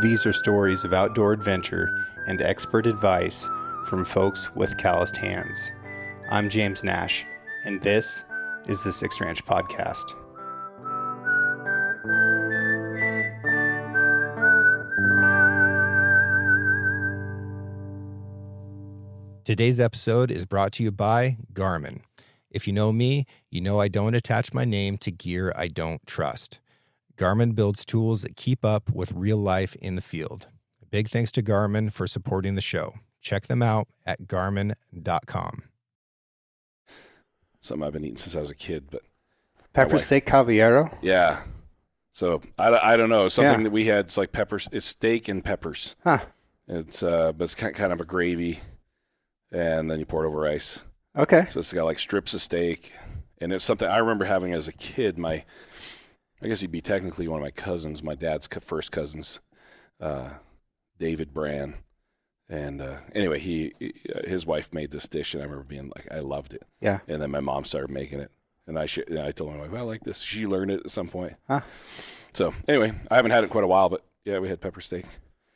These are stories of outdoor adventure and expert advice from folks with calloused hands. I'm James Nash, and this is the Six Ranch Podcast. Today's episode is brought to you by Garmin. If you know me, you know I don't attach my name to gear I don't trust. Garmin builds tools that keep up with real life in the field. A big thanks to Garmin for supporting the show. Check them out at garmin.com. Something I've been eating since I was a kid, but Pepper steak caballero? Yeah. So I don't know. Something that we had, it's like peppers. It's steak and peppers. Huh. It's but it's kind of a gravy, and then you pour it over rice. Okay. So it's got like strips of steak, and it's something I remember having as a kid. I guess he'd be technically one of my cousins, my dad's first cousins, Darrell Brann. And anyway, his wife made this dish, and I remember being like, I loved it. Yeah. And then my mom started making it, and I told my wife, I like this. She learned it at some point. Huh. So anyway, I haven't had it in quite a while, but yeah, we had pepper steak.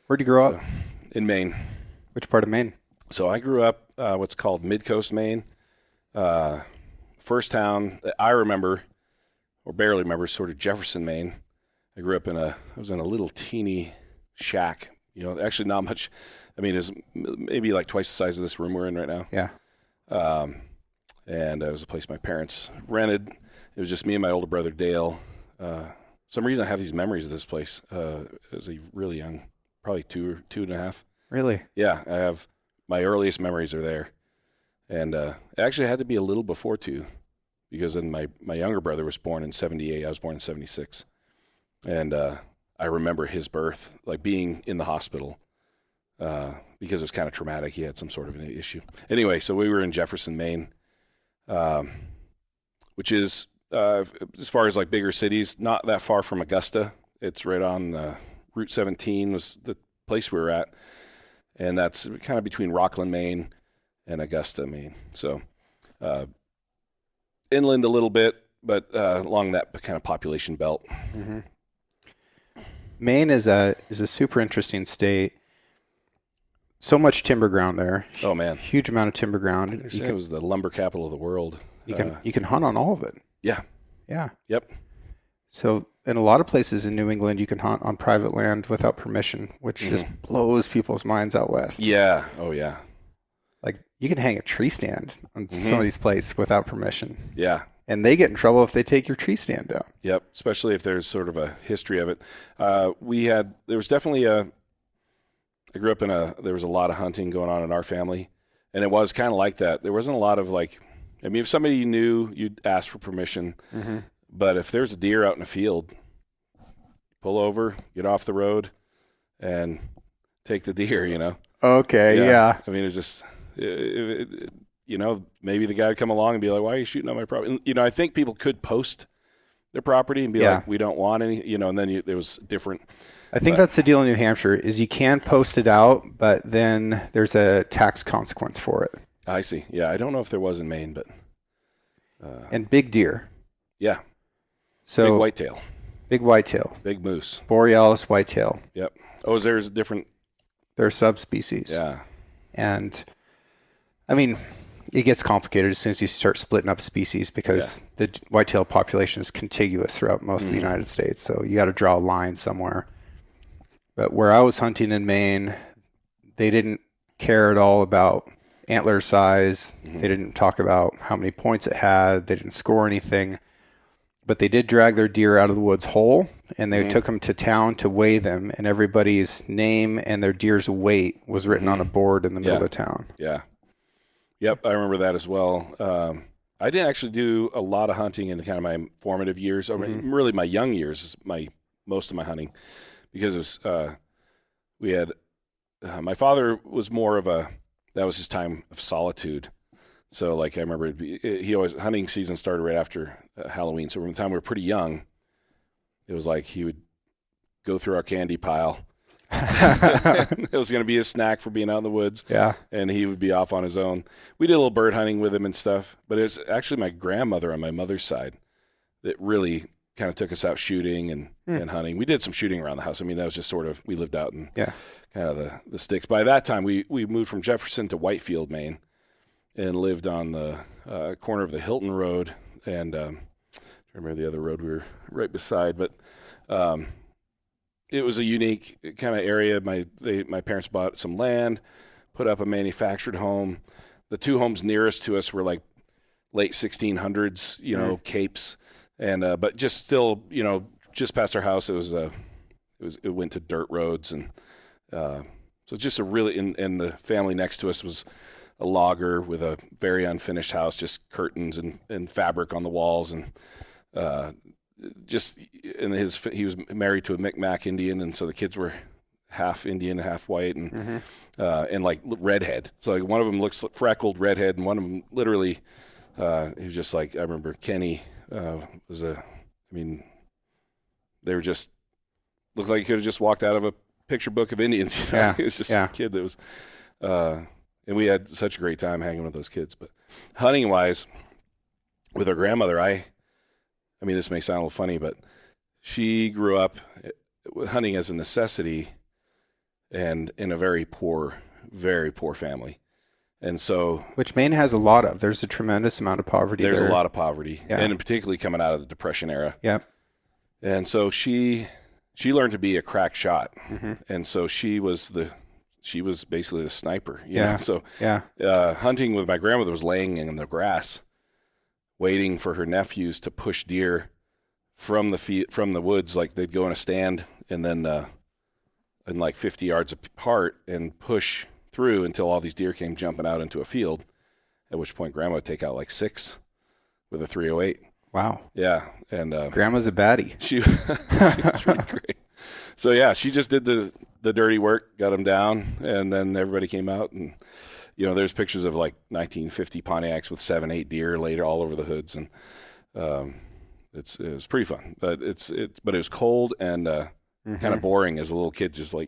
Where'd you grow up? In Maine. Which part of Maine? So I grew up what's called Mid-Coast Maine. First town that I remember, or barely remember, is sort of Jefferson, Maine. I grew up I was in a little teeny shack. You know, actually not much. I mean, it's maybe like twice the size of this room we're in right now. Yeah. And it was a place my parents rented. It was just me and my older brother, Dale. Some reason I have these memories of this place. As a really young, probably two and a half. Really? Yeah, I have my earliest memories are there. And it actually had to be a little before two, because then my younger brother was born in 78. I was born in 76. And I remember his birth, like being in the hospital, because it was kind of traumatic. He had some sort of an issue. Anyway, so we were in Jefferson, Maine, which is, as far as like bigger cities, not that far from Augusta. It's right on Route 17 was the place we were at. And that's kind of between Rockland, Maine and Augusta, Maine. So inland a little bit, but along that kind of population belt. Mm-hmm. Maine is a super interesting state. So much timber ground there. Oh man, huge amount of timber ground. It was the lumber capital of the world. You can hunt on all of it. Yeah. Yeah. Yep. So in a lot of places in New England, you can hunt on private land without permission, which just blows people's minds out west. Yeah. Oh yeah. Like you can hang a tree stand on somebody's place without permission. Yeah. And they get in trouble if they take your tree stand down. Yep. Especially if there's sort of a history of it. There was definitely I grew up there was a lot of hunting going on in our family, and it was kind of like that. There wasn't a lot of if somebody you knew, you'd ask for permission, but if there's a deer out in the field, pull over, get off the road, and take the deer, you know? Okay. Yeah. I mean, it's just, maybe the guy would come along and be like, why are you shooting on my property? And, I think people could post their property and be like, we don't want any, and then there was different. I think that's the deal in New Hampshire is you can post it out, but then there's a tax consequence for it. I see. Yeah. I don't know if there was in Maine, but. And big deer. Yeah. So big whitetail. Big whitetail. Big moose. Borealis whitetail. Yep. Oh, there's different. They're subspecies. Yeah. And I mean, it gets complicated as soon as you start splitting up species because the whitetail population is contiguous throughout most of the United States. So you got to draw a line somewhere. But where I was hunting in Maine, they didn't care at all about antler size. They didn't talk about how many points it had. They didn't score anything. But they did drag their deer out of the woods whole, and they took them to town to weigh them, and everybody's name and their deer's weight was written on a board in the middle of town. Yeah. Yep, I remember that as well. I didn't actually do a lot of hunting in kind of my formative years. I mean, really my young years is most of my hunting. Because we had, my father was more of that was his time of solitude. So I remember hunting season started right after Halloween. So from the time we were pretty young, it was like he would go through our candy pile. It was going to be a snack for being out in the woods. Yeah. And he would be off on his own. We did a little bird hunting with him and stuff. But it was actually my grandmother on my mother's side that really kind of took us out shooting and hunting. We did some shooting around the house. I mean, that was just sort of, we lived out in kind of the sticks. By that time, we moved from Jefferson to Whitefield, Maine, and lived on the corner of the Hilton Road. And I remember the other road we were right beside. But it was a unique kind of area. My parents bought some land, put up a manufactured home. The two homes nearest to us were like late 1600s, capes. And but just still, just past our house, it went to dirt roads, and so just a really, and the family next to us was a logger with a very unfinished house, just curtains and fabric on the walls, and he was married to a Micmac Indian, and so the kids were half Indian, half white, and like redhead. So like one of them looks freckled redhead, and one of them literally, he was just like, I remember Kenny. They were just looked like he could have just walked out of a picture book of Indians. It was just a kid that was, and we had such a great time hanging with those kids. But hunting wise, with our grandmother, I mean, this may sound a little funny, but she grew up hunting as a necessity, and in a very poor family. And so, which Maine has a lot of. There's a tremendous amount of poverty. There's a lot of poverty, and particularly coming out of the Depression era. Yeah. And so she learned to be a crack shot, and so she was basically the sniper. You know? So hunting with my grandmother was laying in the grass, waiting for her nephews to push deer from the woods. Like they'd go in a stand, and then and like 50 yards apart, and push through until all these deer came jumping out into a field, at which point Grandma would take out like 6 with a .308. Wow. Yeah. And Grandma's a baddie. She was really great. So yeah, she just did the dirty work, got them down, and then everybody came out, and there's pictures of like 1950 Pontiacs with 7-8 deer laid all over the hoods, and it was pretty fun. But it was cold and kind of boring as a little kid, just be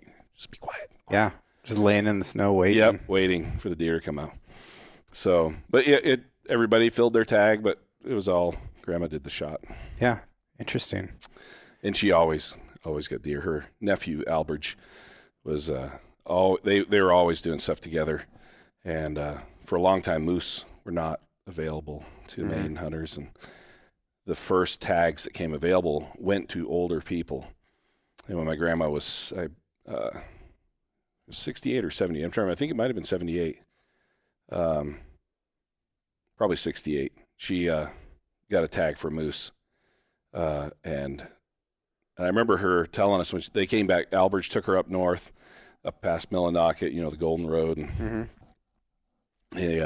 quiet. Yeah. Just laying in the snow waiting. Yep, waiting for the deer to come out. So, but everybody filled their tag, but it was all Grandma did the shot. Yeah, interesting. And she always got deer. Her nephew Albridge was they were always doing stuff together, and for a long time moose were not available to Maine hunters, and the first tags that came available went to older people. And when my grandma was 68 or 70. I'm trying. I think it might have been 78. Probably 68. She got a tag for moose, and I remember her telling us when they came back. Albridge took her up north, up past Millinocket, the Golden Road, and they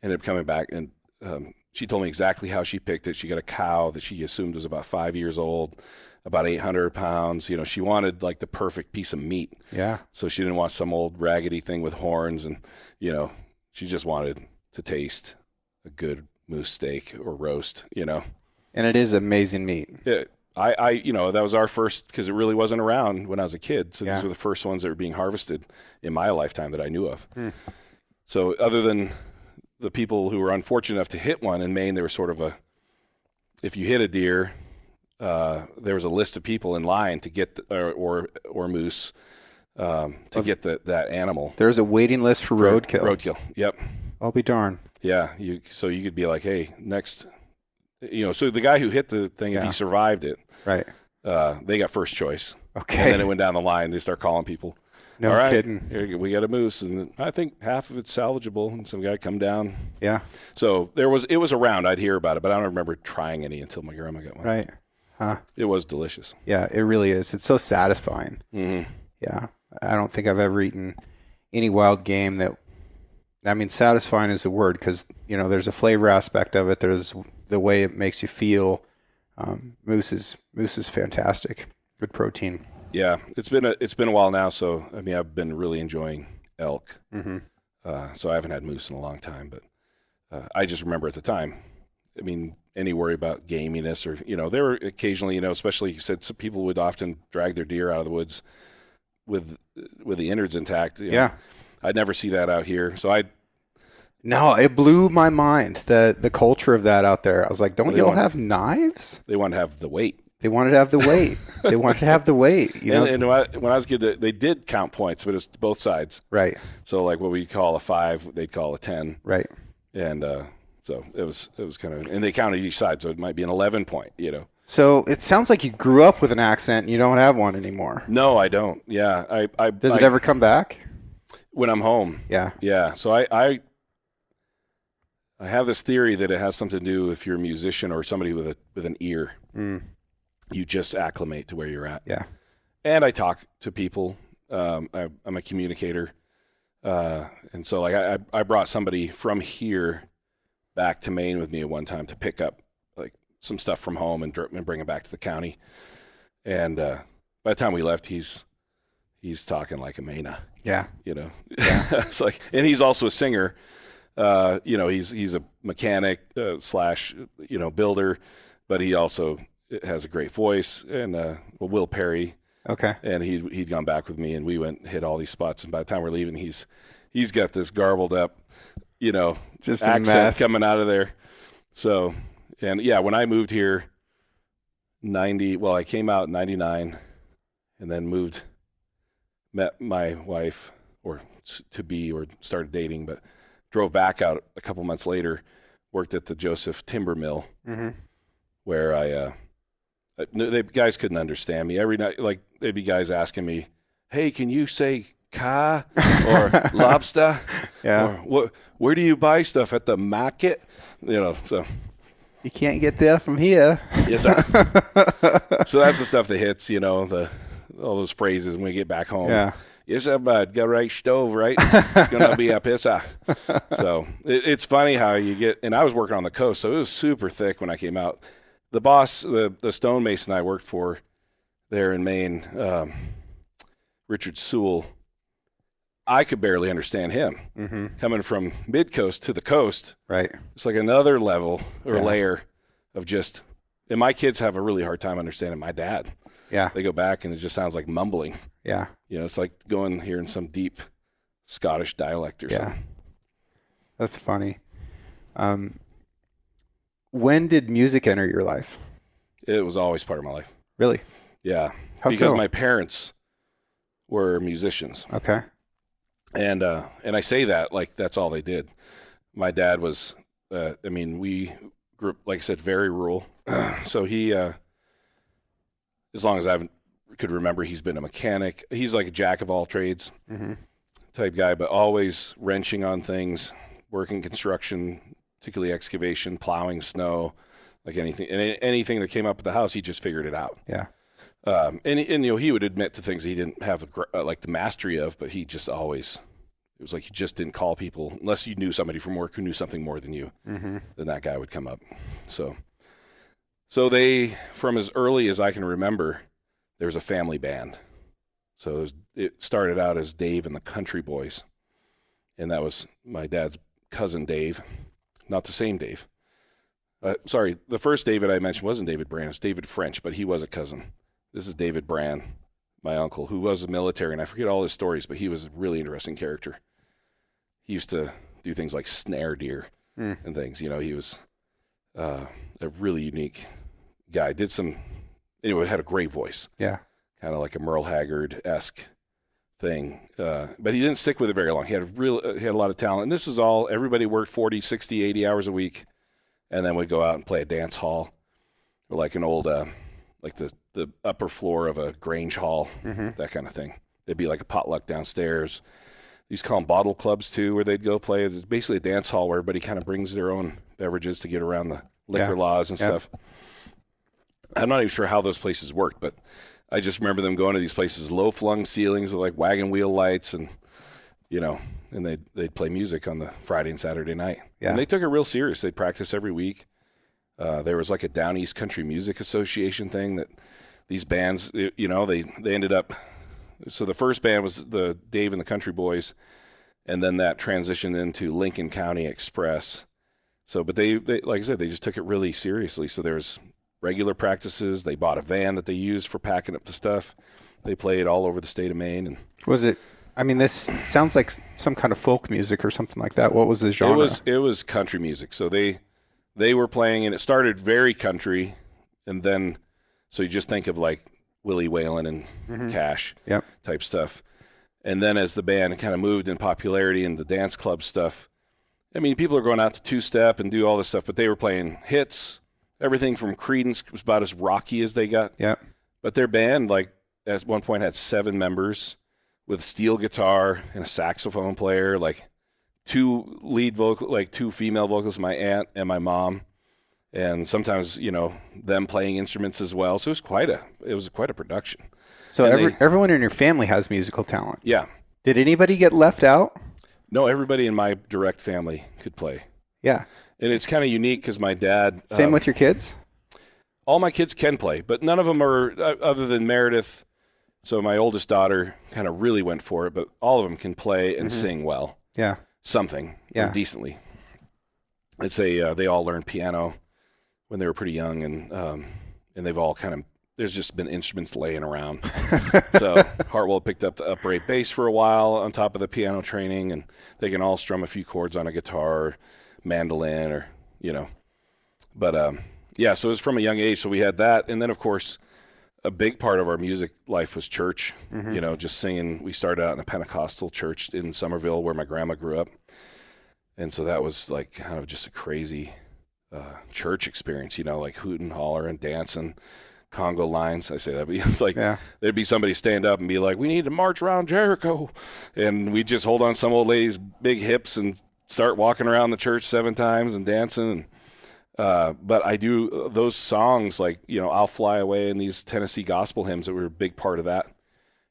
ended up coming back. And she told me exactly how she picked it. She got a cow that she assumed was about 5 years old, about 800 pounds. She wanted like the perfect piece of meat. Yeah. So she didn't want some old raggedy thing with horns, and she just wanted to taste a good moose steak or roast. And it is amazing meat. That was our first, because it really wasn't around when I was a kid. So these were the first ones that were being harvested in my lifetime that I knew of. So other than the people who were unfortunate enough to hit one in Maine, there was sort of if you hit a deer, there was a list of people in line to get or moose to get that animal. There's a waiting list for roadkill. Roadkill. Yep. I'll be darned. Yeah. So you could be like, hey, next. So the guy who hit the thing, if he survived it, right? They got first choice. Okay. And then it went down the line. They start calling people. No All right, kidding. Here, we got a moose, and I think half of it's salvageable. And some guy come down. Yeah. So it was around. I'd hear about it, but I don't remember trying any until my grandma got one. Right. Huh. It was delicious. Yeah, it really is. It's so satisfying. Mm-hmm. Yeah. I don't think I've ever eaten any wild game that. I mean, satisfying is a word, because there's a flavor aspect of it. There's the way it makes you feel. Moose is fantastic. Good protein. Yeah, it's been a while now. So I mean, I've been really enjoying elk. Mm-hmm. So I haven't had moose in a long time, but I just remember at the time. I mean, any worry about gaminess, or there were occasionally, especially you said some people would often drag their deer out of the woods with the innards intact. Yeah. I'd never see that out here. So No, it blew my mind, the culture of that out there. I was like, don't y'all have knives? They want to have the weight. They wanted to have the weight. They wanted to have the weight. You know? And when I was a kid, they did count points, but it was both sides. Right. So like what we call a 5, they'd call a 10. Right. And so it was kind of, and they counted each side, so it might be an 11 point, you know. So it sounds like you grew up with an accent and you don't have one anymore. No, I don't. Yeah. Does it ever come back? When I'm home. Yeah. Yeah. So I have this theory that it has something to do if you're a musician or somebody with an ear. You just acclimate to where you're at. Yeah. And I talk to people. I'm a communicator. And so like I brought somebody from here back to Maine with me at one time to pick up like some stuff from home and bring it back to the county. And by the time we left, he's talking like a Maina. Yeah. You know, it's like, and he's also a singer. You know, he's a mechanic slash, you know, builder, but he also has a great voice. And Will Perry. Okay. And he'd gone back with me, and we went and hit all these spots. And by the time we're leaving, he's got this garbled up, you know, just accent coming out of there. So, and yeah, when I moved here, I came out in 99, and then met my wife or started dating, but drove back out a couple months later, worked at the Joseph Timber Mill, where the guys couldn't understand me. Every night, like, there'd be guys asking me, hey, can you say ka or lobster? Yeah. Or where do you buy stuff? At the market? You know, so. You can't get there from here. Yes, sir. So that's the stuff that hits, you know, all those phrases when we get back home. Yeah. Yes, sir, bud. Got a right stove, right? It's going to be up here, sir. So it's funny how you get, and I was working on the coast, so it was super thick when I came out. The boss, the stonemason I worked for there in Maine, Richard Sewell, I could barely understand him. Coming from mid-coast to the coast, right? It's like another level or layer of just, and my kids have a really hard time understanding my dad. Yeah. They go back and it just sounds like mumbling. Yeah. You know, it's like going here in some deep Scottish dialect or something. That's funny. When did music enter your life? It was always part of my life. Really? Yeah. How because so? my parents were musicians. Okay. And I say that like that's all they did. My dad was, we grew up, like I said, very rural. So he, as long as I could remember, he's been a mechanic. He's like a jack of all trades type guy, but always wrenching on things, working construction, particularly excavation, plowing snow, like anything. And anything that came up at the house, he just figured it out. Yeah. And you know, he would admit to things he didn't have like the mastery of, but he just always, it was like he just didn't call people unless you knew somebody from work who knew something more than you. Then that guy would come up. So they, from as early as I can remember, there was a family band. So it started out as Dave and the Country Boys, and that was my dad's cousin Dave, not the same Dave. Sorry, the first David I mentioned wasn't David Brann, it was David French, but he was a cousin. This is David Brann, my uncle, who was a military, and I forget all his stories, but he was a really interesting character. He used to do things like snare deer and things. You know, he was a really unique guy. Had a great voice. Yeah. Kind of like a Merle Haggard-esque thing. But he didn't stick with it very long. He had a lot of talent. And this was all, everybody worked 40, 60, 80 hours a week, and then would go out and play a dance hall or like an old, like the upper floor of a Grange hall, that kind of thing. There'd be like a potluck downstairs. They used to call them bottle clubs too, where they'd go play. It's basically a dance hall where everybody kind of brings their own beverages to get around the liquor laws and stuff. I'm not even sure how those places worked, but I just remember them going to these places, low-flung ceilings with like wagon wheel lights, and you know, and they'd play music on the Friday and Saturday night. Yeah. And they took it real serious. They'd practice every week. There was like a Down East Country Music Association thing that these bands, you know, they ended up. So the first band was the Dave and the Country Boys, and then that transitioned into Lincoln County Express. So, but they like I said, they just took it really seriously. So there's regular practices. They bought a van that they used for packing up the stuff. They played all over the state of Maine. And was it I mean, this sounds like some kind of folk music or something like that. What was the genre? It was country music. So they were playing, and it started very country, and then so you just think of like Willie Whalen and Cash type stuff. And then as the band kind of moved in popularity and the dance club stuff, I mean, people are going out to two-step and do all this stuff, but they were playing hits. Everything from Creedence was about as rocky as they got. Yeah. But their band, like, at one point had 7 members with steel guitar and a saxophone player, like 2 female vocalists, my aunt and my mom, and sometimes, them playing instruments as well. So it was quite a production. So everyone in your family has musical talent. Yeah. Did anybody get left out? No, everybody in my direct family could play. Yeah. And it's kind of unique because my dad... Same with your kids? All my kids can play, but none of them are, other than Meredith. So my oldest daughter kind of really went for it, but all of them can play and sing well. Yeah. Something. Yeah. Decently. I'd say they all learned piano when they were pretty young, and they've all kind of... There's just been instruments laying around. So Hartwell picked up the upright bass for a while on top of the piano training, and they can all strum a few chords on a guitar or mandolin or, But, so it was from a young age. So we had that. And then, of course, a big part of our music life was church, just singing. We started out in a Pentecostal church in Somerville where my grandma grew up. And so that was like kind of just a crazy church experience, like hooting, hollering, dancing. Congo lines, I say that, but it's like there'd be somebody stand up and be like, "We need to march around Jericho," and we'd just hold on some old lady's big hips and start walking around the church 7 times and dancing. But I do those songs like "I'll Fly Away" and these Tennessee gospel hymns that were a big part of that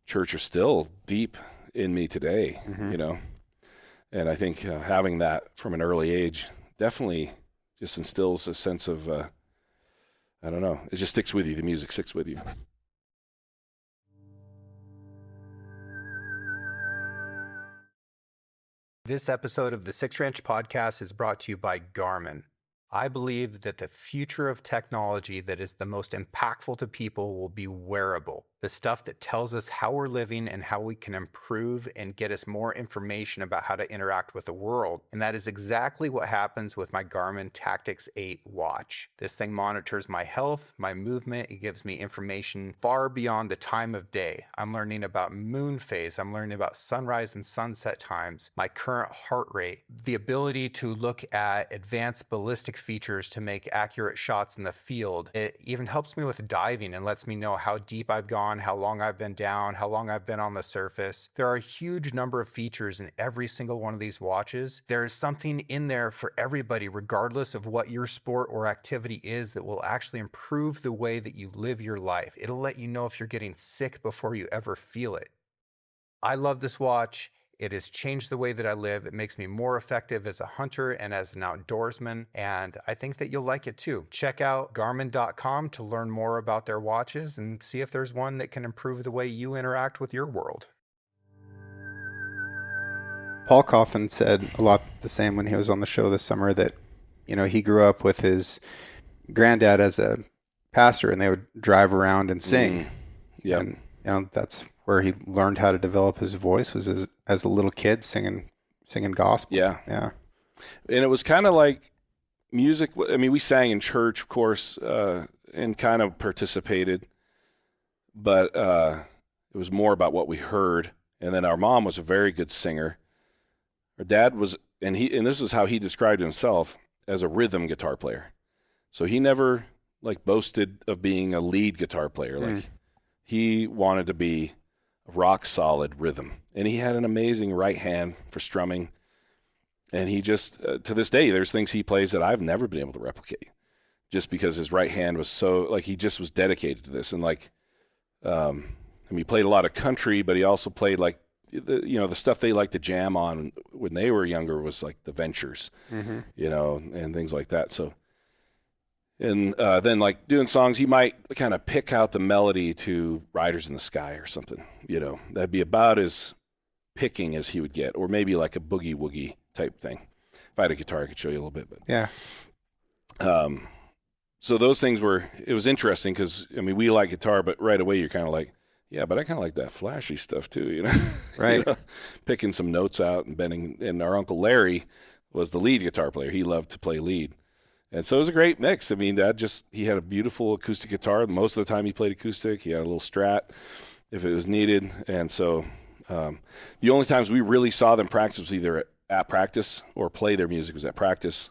church are still deep in me today. And I think having that from an early age definitely just instills a sense of I don't know. It just sticks with you. The music sticks with you. This episode of the 6 Wrench Podcast is brought to you by Garmin. I believe that the future of technology that is the most impactful to people will be wearable. The stuff that tells us how we're living and how we can improve and get us more information about how to interact with the world. And that is exactly what happens with my Garmin Tactics 8 watch. This thing monitors my health, my movement. It gives me information far beyond the time of day. I'm learning about moon phase. I'm learning about sunrise and sunset times, my current heart rate, the ability to look at advanced ballistic features to make accurate shots in the field. It even helps me with diving and lets me know how deep I've gone, how long I've been down, how long I've been on the surface. There are a huge number of features in every single one of these watches. There is something in there for everybody, regardless of what your sport or activity is, that will actually improve the way that you live your life. It'll let you know if you're getting sick before you ever feel it. I love this watch. It has changed the way that I live. It makes me more effective as a hunter and as an outdoorsman, and I think that you'll like it too. Check out Garmin.com to learn more about their watches and see if there's one that can improve the way you interact with your world. Paul Cawthon said a lot the same when he was on the show this summer that, he grew up with his granddad as a pastor and they would drive around and sing. Yeah. And, that's where he learned how to develop his voice was as a little kid singing gospel. Yeah. Yeah. And it was kind of like music. I mean, we sang in church, of course, and kind of participated, but it was more about what we heard. And then our mom was a very good singer. Our dad was, and this is how he described himself, as a rhythm guitar player. So he never boasted of being a lead guitar player. He wanted to be rock solid rhythm, and he had an amazing right hand for strumming, and he just to this day there's things he plays that I've never been able to replicate just because his right hand was so he just was dedicated to this. And he played a lot of country, but he also played the stuff they like to jam on when they were younger was like the Ventures, and things like that. So and then doing songs, he might kind of pick out the melody to Riders in the Sky or something, that'd be about as picking as he would get, or maybe like a boogie woogie type thing. If I had a guitar, I could show you a little bit, but yeah. So those things it was interesting because, we like guitar, but right away you're kind of like, yeah, but I kind of like that flashy stuff too, Right. You know, picking some notes out and bending. And our Uncle Larry was the lead guitar player. He loved to play lead. And so it was a great mix. I mean, he had a beautiful acoustic guitar. Most of the time he played acoustic. He had a little Strat if it was needed. And so the only times we really saw them practice was either at practice or play their music was at practice,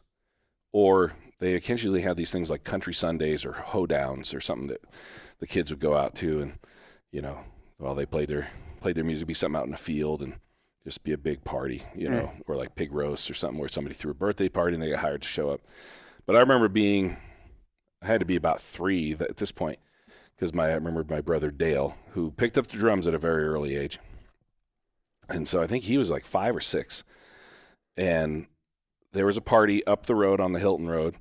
or they occasionally had these things like Country Sundays or hoedowns or something that the kids would go out to, and while they played their music, be something out in the field and just be a big party, or like pig roasts or something where somebody threw a birthday party and they got hired to show up. But I remember I had to be about 3 at this point, because I remember my brother Dale, who picked up the drums at a very early age. And so I think he was like 5 or 6. And there was a party up the road on the Hilton Road.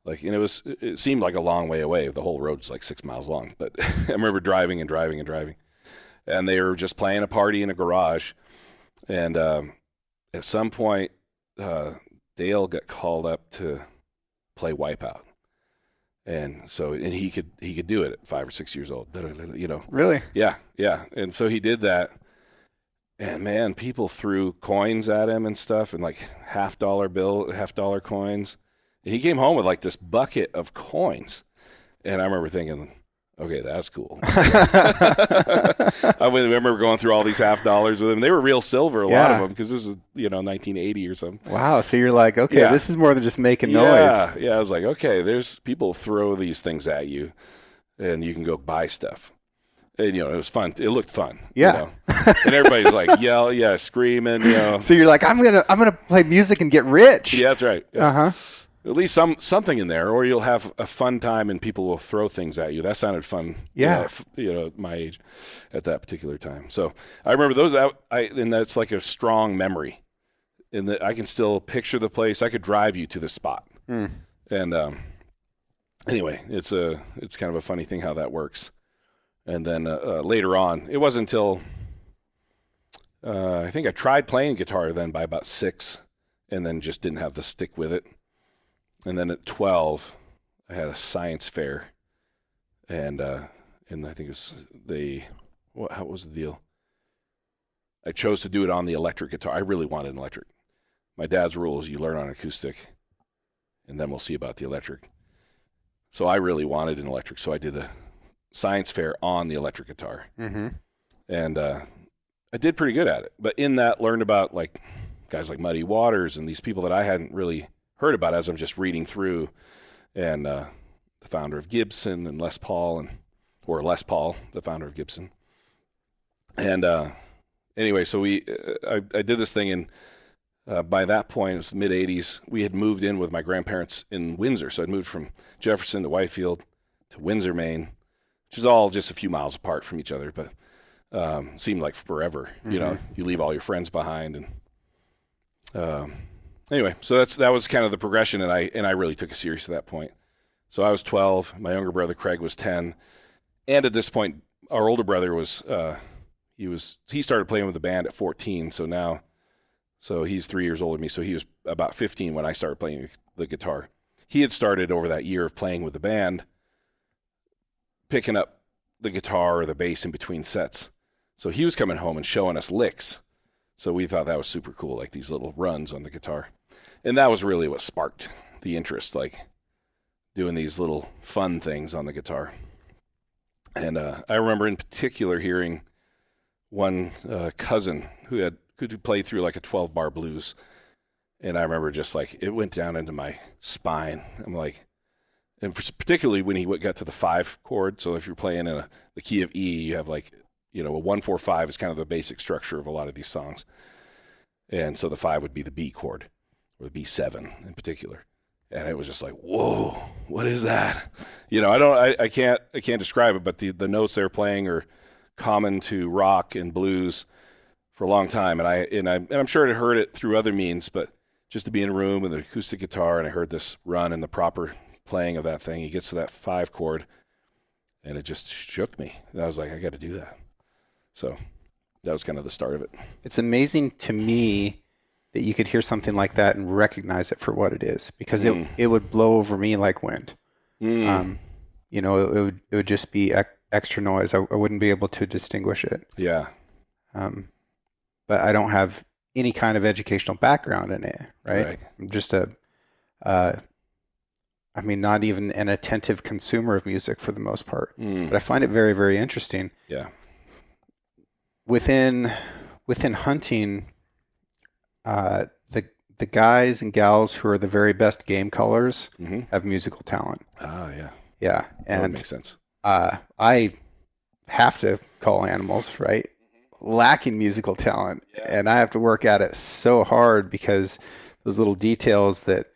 It seemed like a long way away. The whole road's like 6 miles long. But I remember driving. And they were just playing a party in a garage. And at some point, Dale got called up to play Wipeout. And so, and he could do it at 5 or 6 years old, Really? Yeah. And so he did that. And man, people threw coins at him and stuff, and like $50 coins. And he came home with like this bucket of coins. And I remember thinking, okay, that's cool. I remember going through all these $50 with him. They were real silver, a lot of them, because this is, 1980 or something. Wow. So you're like, okay, this is more than just making noise. Yeah. I was like, okay, there's people throw these things at you, and you can go buy stuff. And, it was fun. It looked fun. Yeah. And everybody's like, screaming, So you're like, I'm gonna play music and get rich. Yeah, that's right. Yeah. Uh-huh. At least something in there, or you'll have a fun time and people will throw things at you. That sounded fun. Yeah. My age at that particular time. So I remember those. And that's like a strong memory, in that I can still picture the place. I could drive you to the spot. And anyway, it's kind of a funny thing how that works. And then later on, it wasn't until I think I tried playing guitar then by about 6, and then just didn't have the stick with it. And then at 12, I had a science fair, and I think it was how was the deal? I chose to do it on the electric guitar. I really wanted an electric. My dad's rule is you learn on acoustic, and then we'll see about the electric. So I really wanted an electric, so I did the science fair on the electric guitar. Mm-hmm. And I did pretty good at it. But in that, learned about like guys like Muddy Waters and these people that I hadn't really heard about as I'm just reading through, and the founder of Gibson and Les Paul, or Les Paul, the founder of Gibson. And anyway, so I did this thing, and by that point, it was the mid-'80s, we had moved in with my grandparents in Windsor. So I'd moved from Jefferson to Whitefield to Windsor, Maine, which is all just a few miles apart from each other, but seemed like forever. Mm-hmm. You leave all your friends behind, and anyway, so that was kind of the progression, and I really took it serious at that point. So I was 12, my younger brother Craig was 10, and at this point, our older brother he started playing with the band at 14. So he's 3 years older than me. So he was about 15 when I started playing the guitar. He had started over that year of playing with the band, picking up the guitar or the bass in between sets. So he was coming home and showing us licks. So we thought that was super cool, like these little runs on the guitar. And that was really what sparked the interest, like doing these little fun things on the guitar. And I remember in particular hearing one cousin who could play through like a 12-bar blues. And I remember just like, it went down into my spine. I'm like, and particularly when he got to the 5 chord. So if you're playing in the key of E, you have like, a 1-4-5 is kind of the basic structure of a lot of these songs. And so the 5 would be the B chord, or the B7 in particular. And it was just like, whoa, what is that? I can't describe it, but the notes they were playing are common to rock and blues for a long time. And I'm sure I heard it through other means, but just to be in a room with an acoustic guitar, and I heard this run and the proper playing of that thing, he gets to that 5 chord, and it just shook me. And I was like, I got to do that. So that was kind of the start of it. It's amazing to me that you could hear something like that and recognize it for what it is, because it would blow over me like wind. It would just be extra noise. I wouldn't be able to distinguish it. Yeah. But I don't have any kind of educational background in it, right? I'm just not even an attentive consumer of music for the most part. But I find it very, very interesting. Yeah. Within hunting, the guys and gals who are the very best game callers have musical talent. Ah, yeah. Yeah, and that makes sense. I have to call animals, right? Lacking musical talent, and I have to work at it so hard because those little details that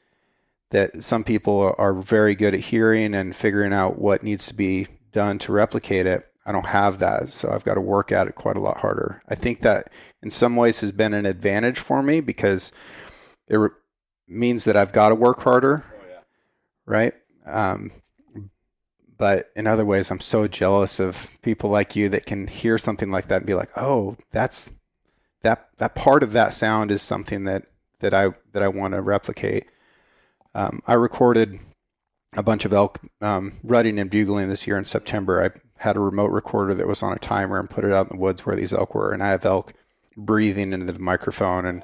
some people are very good at hearing and figuring out what needs to be done to replicate it. I don't have that, so I've got to work at it quite a lot harder. I think that in some ways has been an advantage for me because it means that I've got to work harder, right? But in other ways, I'm so jealous of people like you that can hear something like that and be like, "Oh, that part of that sound is something that I want to replicate." I recorded a bunch of elk rutting and bugling this year in September. I had a remote recorder that was on a timer and put it out in the woods where these elk were, and I have elk breathing into the microphone and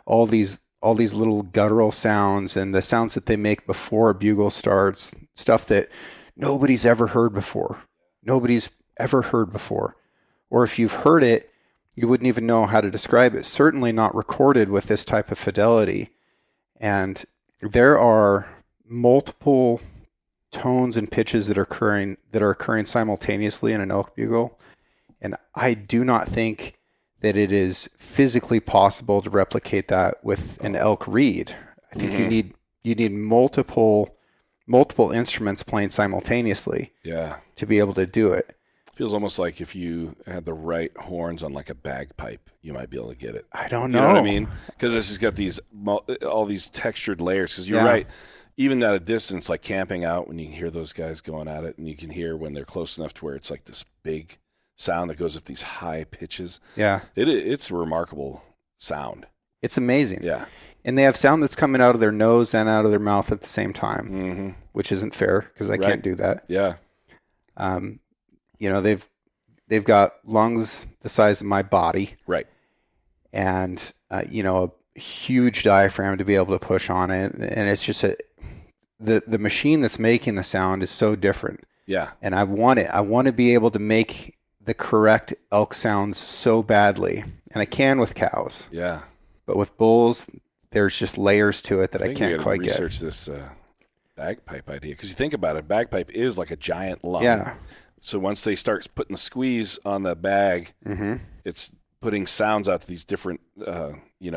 all these little guttural sounds and the sounds that they make before a bugle starts, stuff that nobody's ever heard before. Nobody's ever heard before. Or if you've heard it, you wouldn't even know how to describe it. Certainly not recorded with this type of fidelity. And there are multiple tones and pitches that are occurring simultaneously in an elk bugle. And I do not think that it is physically possible to replicate that with an elk reed. I think you need multiple instruments playing simultaneously to be able to do it. Feels almost like if you had the right horns on like a bagpipe, you might be able to get it. I don't know. You know what I mean? Because this has got all these textured layers. Because you're right. Even at a distance, like camping out, when you can hear those guys going at it, and you can hear when they're close enough to where it's like this big sound that goes up these high pitches. Yeah. It's a remarkable sound. It's amazing. Yeah. And they have sound that's coming out of their nose and out of their mouth at the same time, which isn't fair because I can't do that. Yeah. They've got lungs the size of my body. Right. And, a huge diaphragm to be able to push on it. And it's just the machine that's making the sound is so different. Yeah. And I want it. I want to be able to make the correct elk sounds so badly. And I can with cows. Yeah. But with bulls, there's just layers to it that I can't quite get. Research this bagpipe idea. Because you think about it, bagpipe is like a giant lung. Yeah. So once they start putting the squeeze on the bag, it's putting sounds out to these different, so you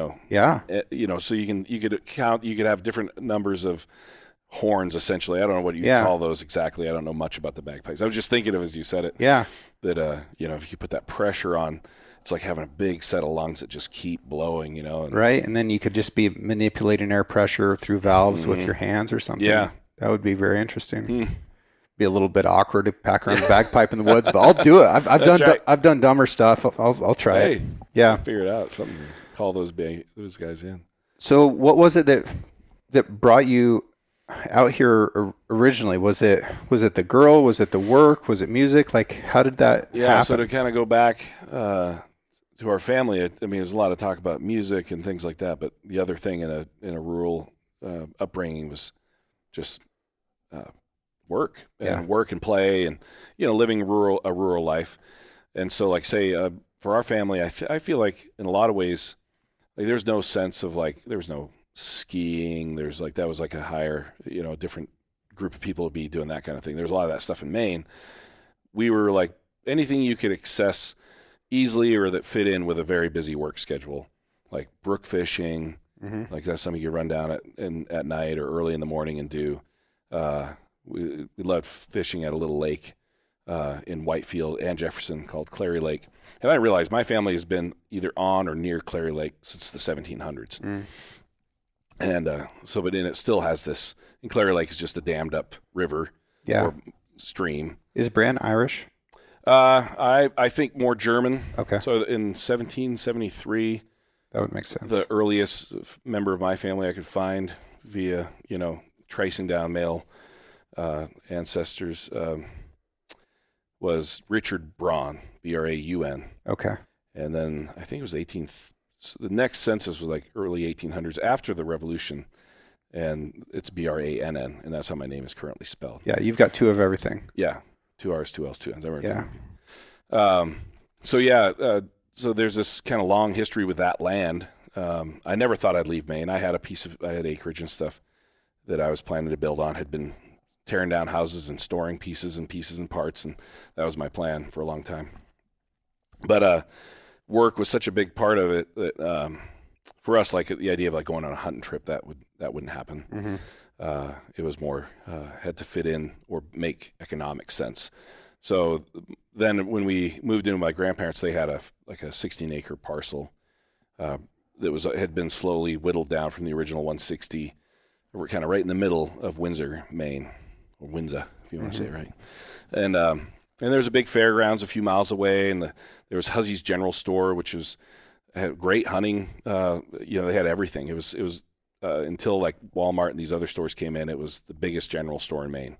could count, you could have different numbers of horns, essentially. I don't know what you call those exactly. I don't know much about the bagpipes. I was just thinking of, as you said it, that, if you put that pressure on, it's like having a big set of lungs that just keep blowing, Right, and then you could just be manipulating air pressure through valves with your hands or something. Yeah. That would be very interesting. Be a little bit awkward to pack around a bagpipe in the woods, but I'll do it. I've done dumber stuff. I'll try it. Yeah, figure it out. Something to call those guys in. So, what was it that brought you out here originally? Was it the girl? Was it the work? Was it music? Like, how did that happen? So to kind of go back to our family, there's a lot of talk about music and things like that, but the other thing in a rural upbringing was just work and play and living a rural life. And so for our family, I feel like in a lot of ways, like there's no sense of like there was no skiing. There's like that was like a higher different group of people would be doing that kind of thing. There's a lot of that stuff in Maine. We were like anything you could access easily or that fit in with a very busy work schedule, like brook fishing. Like that's something you run down at night or early in the morning and do. We loved fishing at a little lake in Whitefield and Jefferson called Clary Lake. And I realized my family has been either on or near Clary Lake since the 1700s. And but it still has this, and Clary Lake is just a dammed up river or stream. Is Brann Irish? I think more German. Okay. So in 1773, that would make sense. The earliest member of my family I could find via, tracing down male ancestors was Richard Braun, Braun. Okay. And then I think it was the next census was like early 1800s after the Revolution, and it's Brann, and that's how my name is currently spelled. Yeah, you've got two of everything. Yeah, 2 R's, 2 L's, 2 N's. Yeah. So there's this kind of long history with that land. I never thought I'd leave Maine. I had acreage and stuff that I was planning to build on. Had been tearing down houses and storing pieces and parts, and that was my plan for a long time. But work was such a big part of it that for us, like the idea of like going on a hunting trip, that wouldn't happen. Mm-hmm. It was more had to fit in or make economic sense. So then when we moved in with my grandparents, they had a 16-acre parcel that had been slowly whittled down from the original 160. We're kind of right in the middle of Windsor, Maine, or Windsor, if you want to say it right. And there's a big fairgrounds a few miles away, and there was Huzzy's General Store, which had great hunting. They had everything. It was until like Walmart and these other stores came in, it was the biggest general store in Maine.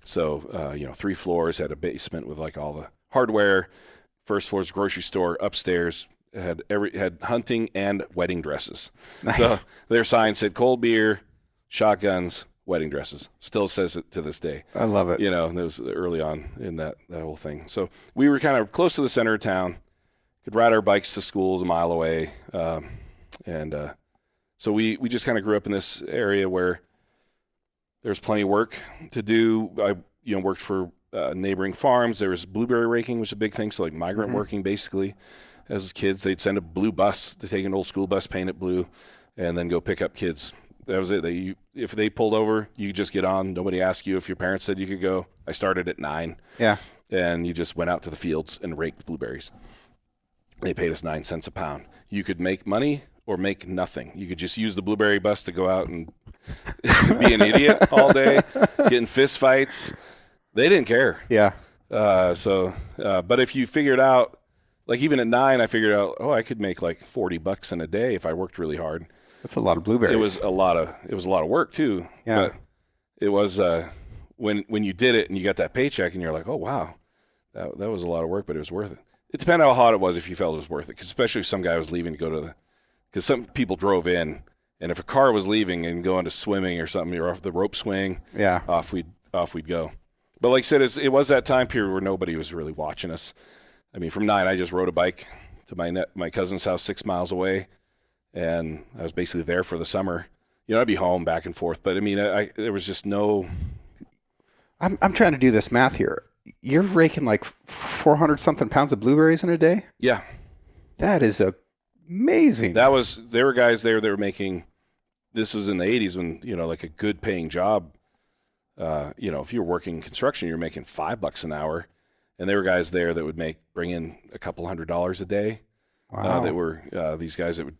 So 3 floors, had a basement with like all the hardware. First floor's grocery store. Upstairs had hunting and wedding dresses. Nice. So their sign said cold beer, shotguns, wedding dresses. Still says it to this day. I love it. It was early on in that whole thing. So we were kind of close to the center of town. Could ride our bikes to schools a mile away. So we just kind of grew up in this area where there's plenty of work to do. I worked for neighboring farms. There was blueberry raking, which was a big thing. So like migrant working, basically. As kids, they'd send a blue bus to take an old school bus, paint it blue, and then go pick up kids. That was it. If they pulled over, you could just get on. Nobody asked you if your parents said you could go. I started at 9. Yeah. And you just went out to the fields and raked blueberries. They paid us 9 cents a pound. You could make money or make nothing. You could just use the blueberry bus to go out and be an idiot all day, get in fist fights. They didn't care. Yeah. But if you figured out, like even at 9, I figured out, I could make like $40 in a day if I worked really hard. That's a lot of blueberries. It was a lot of work too. Yeah. But it was when you did it and you got that paycheck and you're like, oh wow, that was a lot of work, but it was worth it. It depended how hot it was if you felt it was worth it, 'cause especially if some guy was leaving to go because some people drove in, and if a car was leaving and going to swimming or something, you're off the rope swing. Yeah. Off we'd go. But like I said, it was that time period where nobody was really watching us. I mean, from 9, I just rode a bike to my cousin's house 6 miles away, and I was basically there for the summer. I'd be home back and forth, but I mean, there was just no. I'm trying to do this math here. You're raking like 400 something pounds of blueberries in a day? Yeah. That is amazing. There were guys there that were making. This was in the 80s when like a good paying job. If you were working construction, you're making $5 an hour. And there were guys there that would bring in a couple $100 a day. Wow. That were these guys that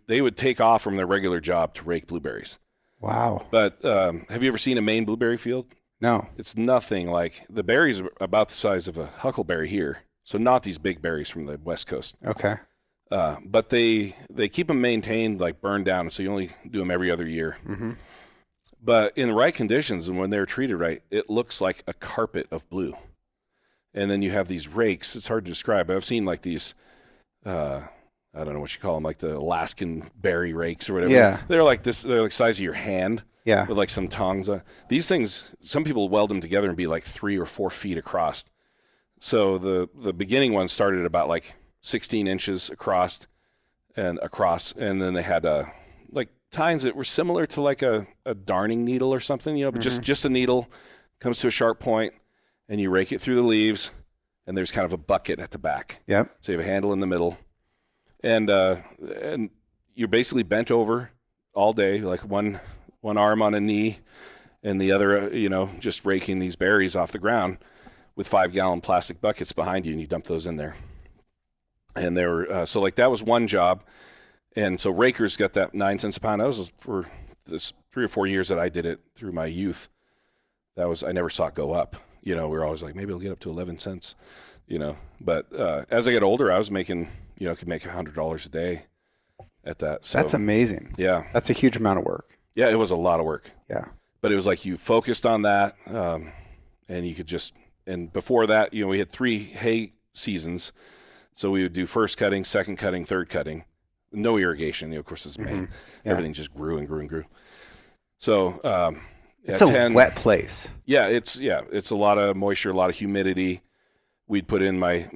they would take off from their regular job to rake blueberries. Wow. But have you ever seen a Maine blueberry field? No. It's nothing like the berries are about the size of a huckleberry here. So not these big berries from the West Coast. Okay. But they keep them maintained, like burned down, so you only do them every other year. Mm-hmm. But in the right conditions and when they're treated right, it looks like a carpet of blue. And then you have these rakes. It's hard to describe, but I've seen like these, I don't know what you call them, like the Alaskan berry rakes or whatever. Yeah. They're like this. They're like the size of your hand. Yeah. With like some tongs. These things, some people weld them together and be like 3 or 4 feet across. So the beginning one started at about like 16 inches across, and then they had like tines that were similar to like a darning needle or something, but just a needle comes to a sharp point, and you rake it through the leaves, and there's kind of a bucket at the back. Yep. So you have a handle in the middle, and you're basically bent over all day, like one arm on a knee, and the other, just raking these berries off the ground with 5-gallon plastic buckets behind you, and you dump those in there. And they were so like that was one job, and so rakers got that 9 cents a pound. That was for this 3 or 4 years that I did it through my youth. I never saw it go up. We were always like, maybe it'll get up to 11 cents, But as I got older, I was making, could make $100 a day at that. So, that's amazing. Yeah. That's a huge amount of work. Yeah, it was a lot of work. Yeah. But it was like you focused on that, and you could just, And before that, we had 3 hay seasons. So we would do first cutting, second cutting, third cutting. No irrigation. Of course, it's Maine. Yeah. Everything just grew and grew and grew. So it's a wet place. Yeah, it's a lot of moisture, a lot of humidity. We'd put in my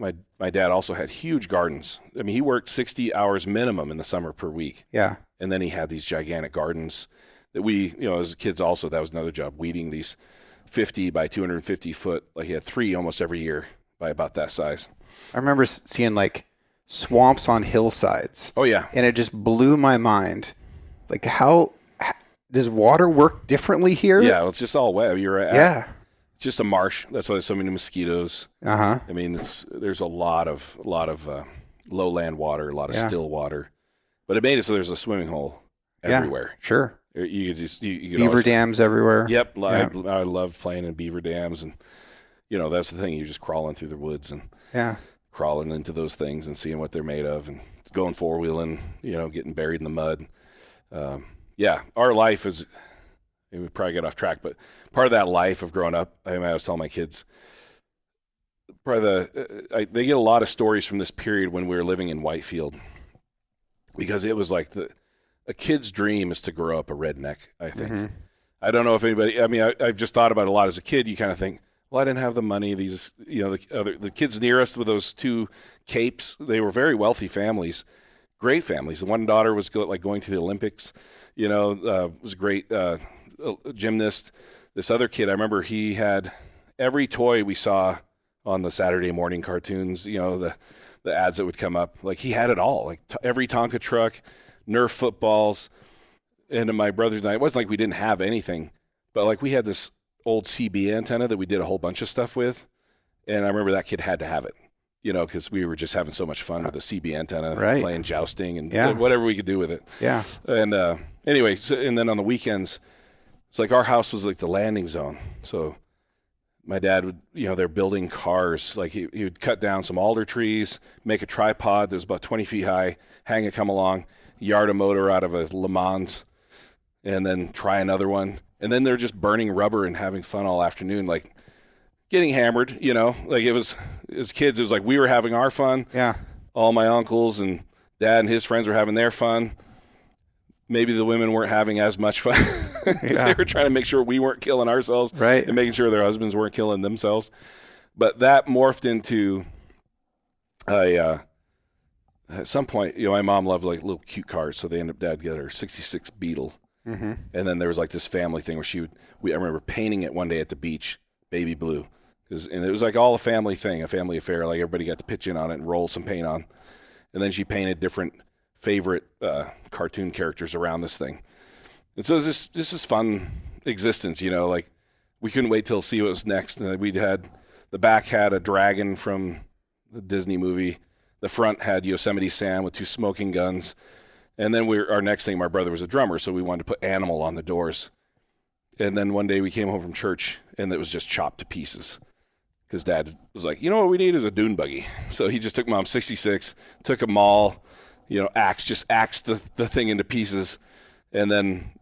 dad also had huge gardens. I mean, he worked 60 hours minimum in the summer per week. Yeah. And then he had these gigantic gardens that we, as kids also, that was another job, weeding these 50 by 250 foot. Like he had 3 almost every year by about that size. I remember seeing like swamps on hillsides. Oh, yeah. And it just blew my mind. Like, how does water work differently here? Yeah, well, it's just all wet. Yeah. It's just a marsh. That's why there's so many mosquitoes. Uh-huh. I mean, there's a lot of lowland water, a lot of still water. But it made it so there's a swimming hole everywhere. Yeah, sure. You could beaver dams everywhere. Yep. Yeah. I loved playing in beaver dams. And, that's the thing. You're just crawling through the woods and crawling into those things and seeing what they're made of and going four-wheeling, getting buried in the mud. Our life is – we probably get off track, but part of that life of growing up, I was telling my kids, they get a lot of stories from this period when we were living in Whitefield, because it was like a kid's dream is to grow up a redneck, I think. Mm-hmm. I don't know if anybody, I've just thought about it a lot as a kid. You kind of think, well, I didn't have the money. These, the kids near us with those 2 capes, they were very wealthy families, great families. The one daughter was going to the Olympics, was a great gymnast. This other kid, I remember he had every toy we saw on the Saturday morning cartoons, the ads that would come up. Like, he had it all, like every Tonka truck, Nerf footballs. And my brothers and I, it wasn't like we didn't have anything, but like we had this old CB antenna that we did a whole bunch of stuff with. And I remember that kid had to have it, because we were just having so much fun with the CB antenna, playing jousting and whatever we could do with it. Yeah. And anyway, and then on the weekends, it's like our house was like the landing zone. So my dad would, they're building cars. Like he would cut down some alder trees, make a tripod that was about 20 feet high, hang it, come along, yard a motor out of a Le Mans, and then try another one. And then they're just burning rubber and having fun all afternoon, like getting hammered, like it was, as kids, it was like we were having our fun. Yeah. All my uncles and dad and his friends were having their fun. Maybe the women weren't having as much fun. They were trying to make sure we weren't killing ourselves, and making sure their husbands weren't killing themselves. But that morphed into at some point, my mom loved like little cute cars, so Dad got her '66 Beetle, and then there was like this family thing where I remember painting it one day at the beach, baby blue, and it was like all a family thing, a family affair. Like everybody got to pitch in on it and roll some paint on, and then she painted different favorite cartoon characters around this thing. And so this is fun existence, like we couldn't wait till see what was next. And the back had a dragon from the Disney movie. The front had Yosemite Sam with 2 smoking guns. And then our next thing, my brother was a drummer, so we wanted to put animal on the doors. And then one day we came home from church and it was just chopped to pieces. Because Dad was like, what we need is a dune buggy. So he just took Mom's '66, took a maul, axed the thing into pieces, and then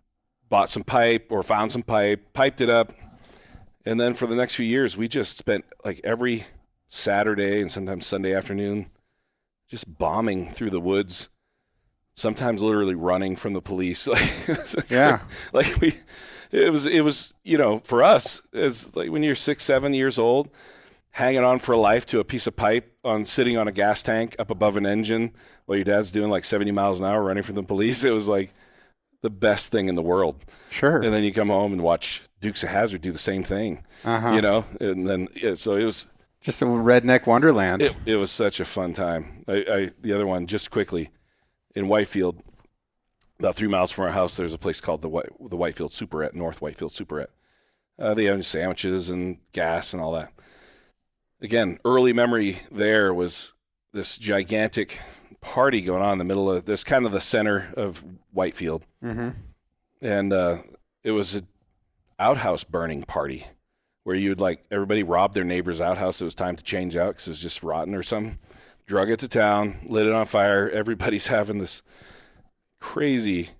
bought some pipe or found some pipe, piped it up. And then for the next few years, we just spent like every Saturday and sometimes Sunday afternoon just bombing through the woods, sometimes literally running from the police. It was, for us, as like when you're 6, 7 years old, hanging on for a life to a piece of pipe sitting on a gas tank up above an engine while your dad's doing like 70 miles an hour running from the police. It was like the best thing in the world. Sure. And then you come home and watch Dukes of Hazzard do the same thing, and then, so it was just a redneck wonderland. It was such a fun time. The other one, just quickly, in Whitefield, about 3 miles from our house, there's a place called the Whitefield Superette, North Whitefield Superette. They have sandwiches and gas and all that. Again, early memory there was this gigantic party going on in the middle of this, kind of the center of Whitefield. Mm-hmm. And it was an outhouse burning party where everybody robbed their neighbor's outhouse. It was time to change out because it was just rotten or something. Drug it to town, lit it on fire. Everybody's having this crazy,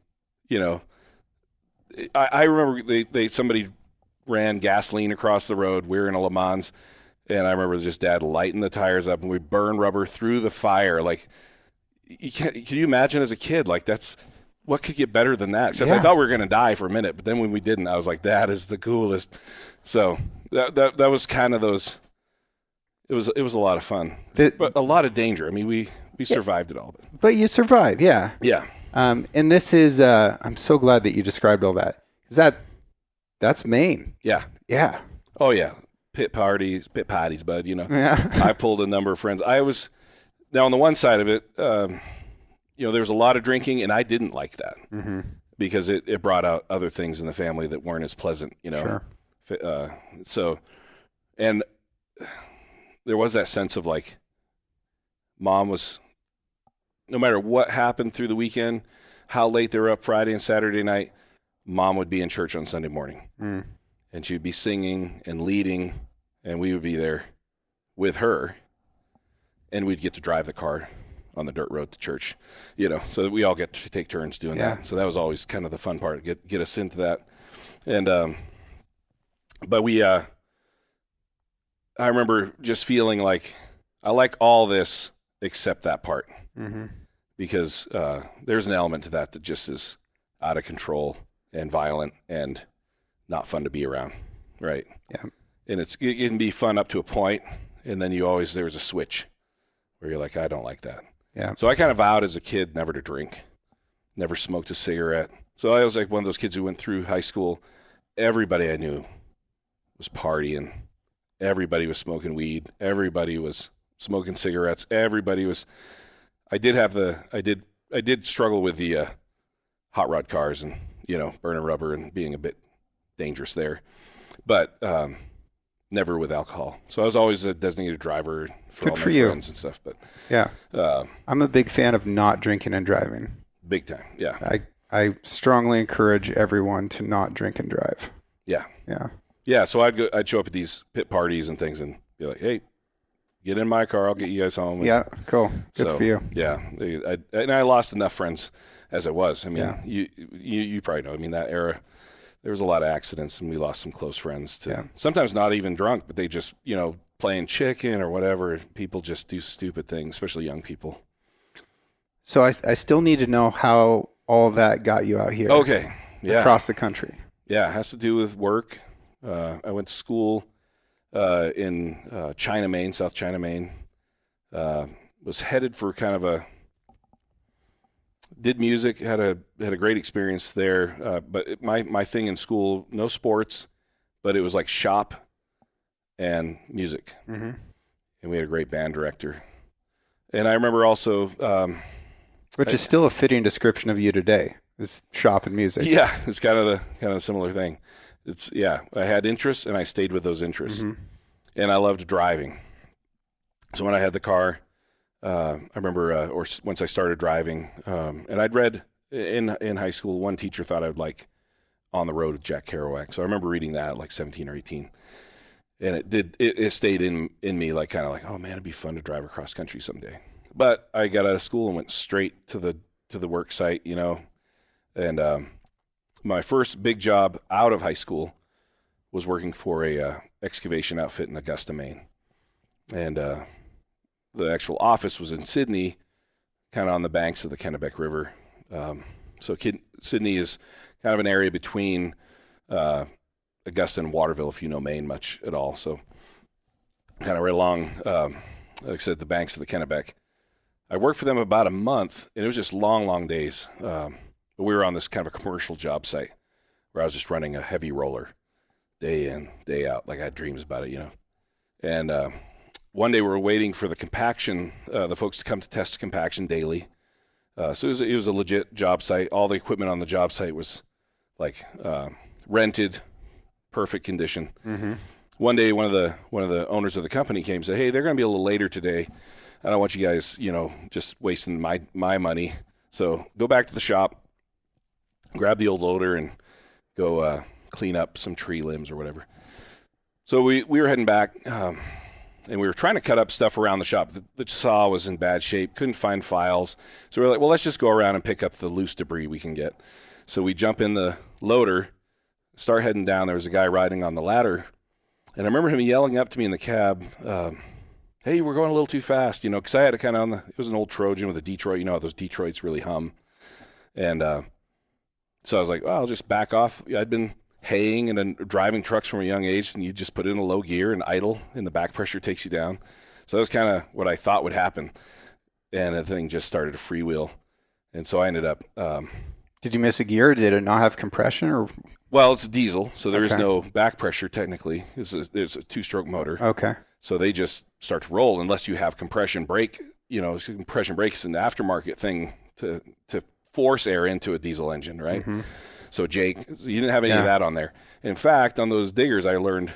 I remember somebody ran gasoline across the road. We were in a Le Mans, And I remember just Dad lighting the tires up, and we burn rubber through the fire. Like, can you imagine as a kid? Like, what could get better than that? Except I thought we were going to die for a minute, but then when we didn't, I was like, that is the coolest. So that was kind of those. It was a lot of fun, but a lot of danger. I mean, we survived it all. But you survived, yeah. Yeah. And this is. I'm so glad that you described all that. Is that's Maine? Yeah. Yeah. Oh yeah. Pit parties, bud. You know. Yeah. I pulled a number of friends. Now on the one side of it, there was a lot of drinking, and I didn't like that because it brought out other things in the family that weren't as pleasant. You know. Sure. And there was that sense of like, Mom was, no matter what happened through the weekend, how late they were up Friday and Saturday night, Mom would be in church on Sunday morning. And she would be singing and leading, and we would be there with her, and we'd get to drive the car on the dirt road to church, so that we all get to take turns doing that. So that was always kind of the fun part, get us into that. And but I remember just feeling like I like all this except that part, because there's an element to that just is out of control and violent and not fun to be around, right? Yeah. And it can be fun up to a point, and then there's a switch where you're like, I don't like that. Yeah. So I kind of vowed as a kid never to drink, never smoked a cigarette. So I was like one of those kids who went through high school. Everybody I knew was partying. Everybody was smoking weed. Everybody was smoking cigarettes. Everybody was. I did struggle with the hot rod cars and burning rubber and being a bit dangerous there, but never with alcohol. So I was always a designated driver for all my friends and stuff. But yeah, I'm a big fan of not drinking and driving. Big time, yeah. I strongly encourage everyone to not drink and drive. Yeah, yeah, yeah. So I'd show up at these pit parties and things and be like, hey, get in my car, I'll get you guys home. Yeah, cool. Good for you. Yeah, and I lost enough friends as it was. I mean, you probably know. I mean, that era, there was a lot of accidents, and we lost some close friends to sometimes not even drunk, but they just, playing chicken or whatever. People just do stupid things, especially young people. So I still need to know how all that got you out here. Okay. Yeah. Across the country. Yeah. It has to do with work. I went to school in China, Maine, South China, Maine. Was headed for kind of did music, had a great experience there. But my thing in school, no sports, but it was like shop and music. And we had a great band director. And I remember also, which is still a fitting description of you today, is shop and music. Yeah. It's kind of a similar thing. I had interests and I stayed with those interests, and I loved driving. So when I had the car, I remember, once I started driving, and I'd read in high school, one teacher thought I would like On the Road with Jack Kerouac. So I remember reading that at like 17 or 18. And it stayed in me, like kind of like, oh man, it'd be fun to drive across country someday. But I got out of school and went straight to the work site, and my first big job out of high school was working for a excavation outfit in Augusta, Maine. And the actual office was in Sydney, kind of on the banks of the Kennebec River. So Sydney is kind of an area between Augusta and Waterville, if you know Maine much at all. So kind of right along, like I said, the banks of the Kennebec. I worked for them about a month, and it was just long, long days. But we were on this kind of a commercial job site where I was just running a heavy roller day in, day out. Like I had dreams about it, And one day we were waiting for the compaction, the folks to come to test compaction daily. So it was a legit job site. All the equipment on the job site was like rented, perfect condition. One day, one of the owners of the company came and said, "Hey, they're going to be a little later today. I don't want you guys, just wasting my money. So go back to the shop, grab the old loader, and go clean up some tree limbs or whatever." So we were heading back, and we were trying to cut up stuff around the shop. The saw was in bad shape, couldn't find files. So we were like, well, let's just go around and pick up the loose debris we can get. So we jump in the loader, start heading down. There was a guy riding on the ladder, And I remember him yelling up to me in the cab, hey, we're going a little too fast, because I had it kind of it was an old Trojan with a Detroit, how those Detroits really hum. And so I was like, well, I'll just back off. I'd been haying and then driving trucks from a young age, and you just put it in a low gear and idle, and the back pressure takes you down. So that was kind of what I thought would happen. And the thing just started to freewheel. And so I ended up... did you miss a gear? Did it not have compression? Or? Well, it's a diesel, so there is no back pressure technically. It's a 2-stroke motor. Okay. So they just start to roll unless you have compression brake. Compression brakes an aftermarket thing to force air into a diesel engine, right? Mm-hmm. So you didn't have any of that on there. In fact, on those diggers, I learned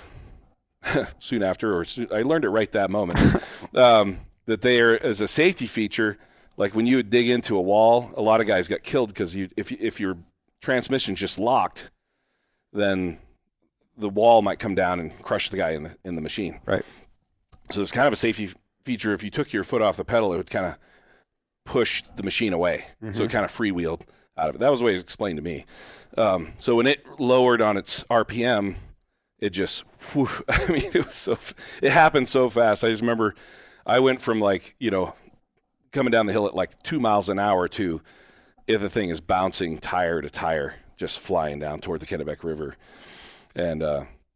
soon after, I learned it right that moment, that they are, as a safety feature, like when you would dig into a wall, a lot of guys got killed because if your transmission just locked, then the wall might come down and crush the guy in the machine. Right. So it's kind of a safety feature. If you took your foot off the pedal, it would kind of push the machine away. Mm-hmm. So it kind of freewheeled out of it. That was the way it was explained to me. So when it lowered on its RPM, it just, it happened so fast. I just remember I went from coming down the hill at like 2 miles an hour to if the thing is bouncing tire to tire, just flying down toward the Kennebec River. And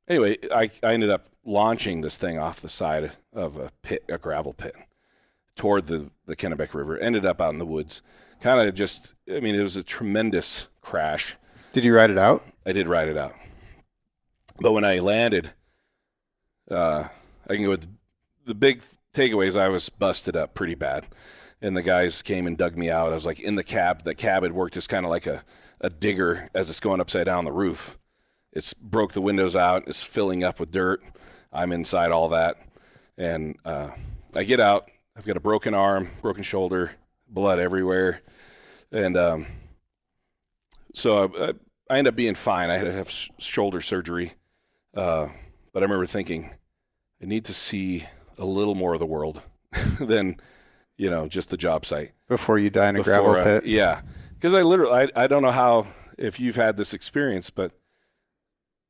anyway, I ended up launching this thing off the side of a gravel pit toward the Kennebec River, ended up out in the woods. Kind of just, it was a tremendous crash. Did you ride it out? I did ride it out. But when I landed, I can go with the big takeaways. I was busted up pretty bad. And the guys came and dug me out. I was like in the cab. The cab had worked as kind of like a digger as it's going upside down the roof. It's broke the windows out. It's filling up with dirt. I'm inside all that. And I get out. I've got a broken arm, broken shoulder, blood everywhere. And so I ended up being fine. I had to have shoulder surgery. But I remember thinking, I need to see a little more of the world than, just the job site. Before you die in a gravel pit? Yeah. Because I don't know how, if you've had this experience, but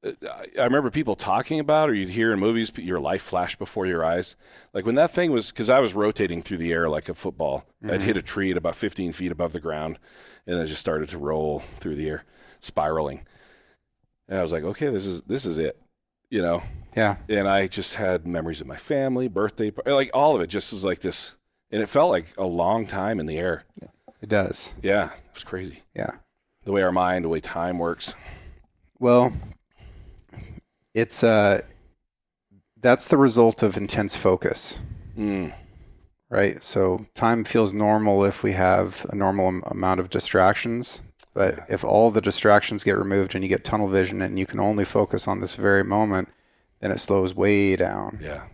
I remember people talking about, or you'd hear in movies, your life flash before your eyes. Like when that thing was, because I was rotating through the air like a football. Mm-hmm. I'd hit a tree at about 15 feet above the ground, and then just started to roll through the air, spiraling. And I was like, okay, this is it, Yeah. And I just had memories of my family, birthday, like all of it just was like this. And it felt like a long time in the air. It does. Yeah. It was crazy. Yeah. The way our mind, the way time works. Well, it's that's the result of intense focus. Right? So time feels normal if we have a normal amount of distractions. But if all the distractions get removed and you get tunnel vision and you can only focus on this very moment, then it slows way down. Yeah.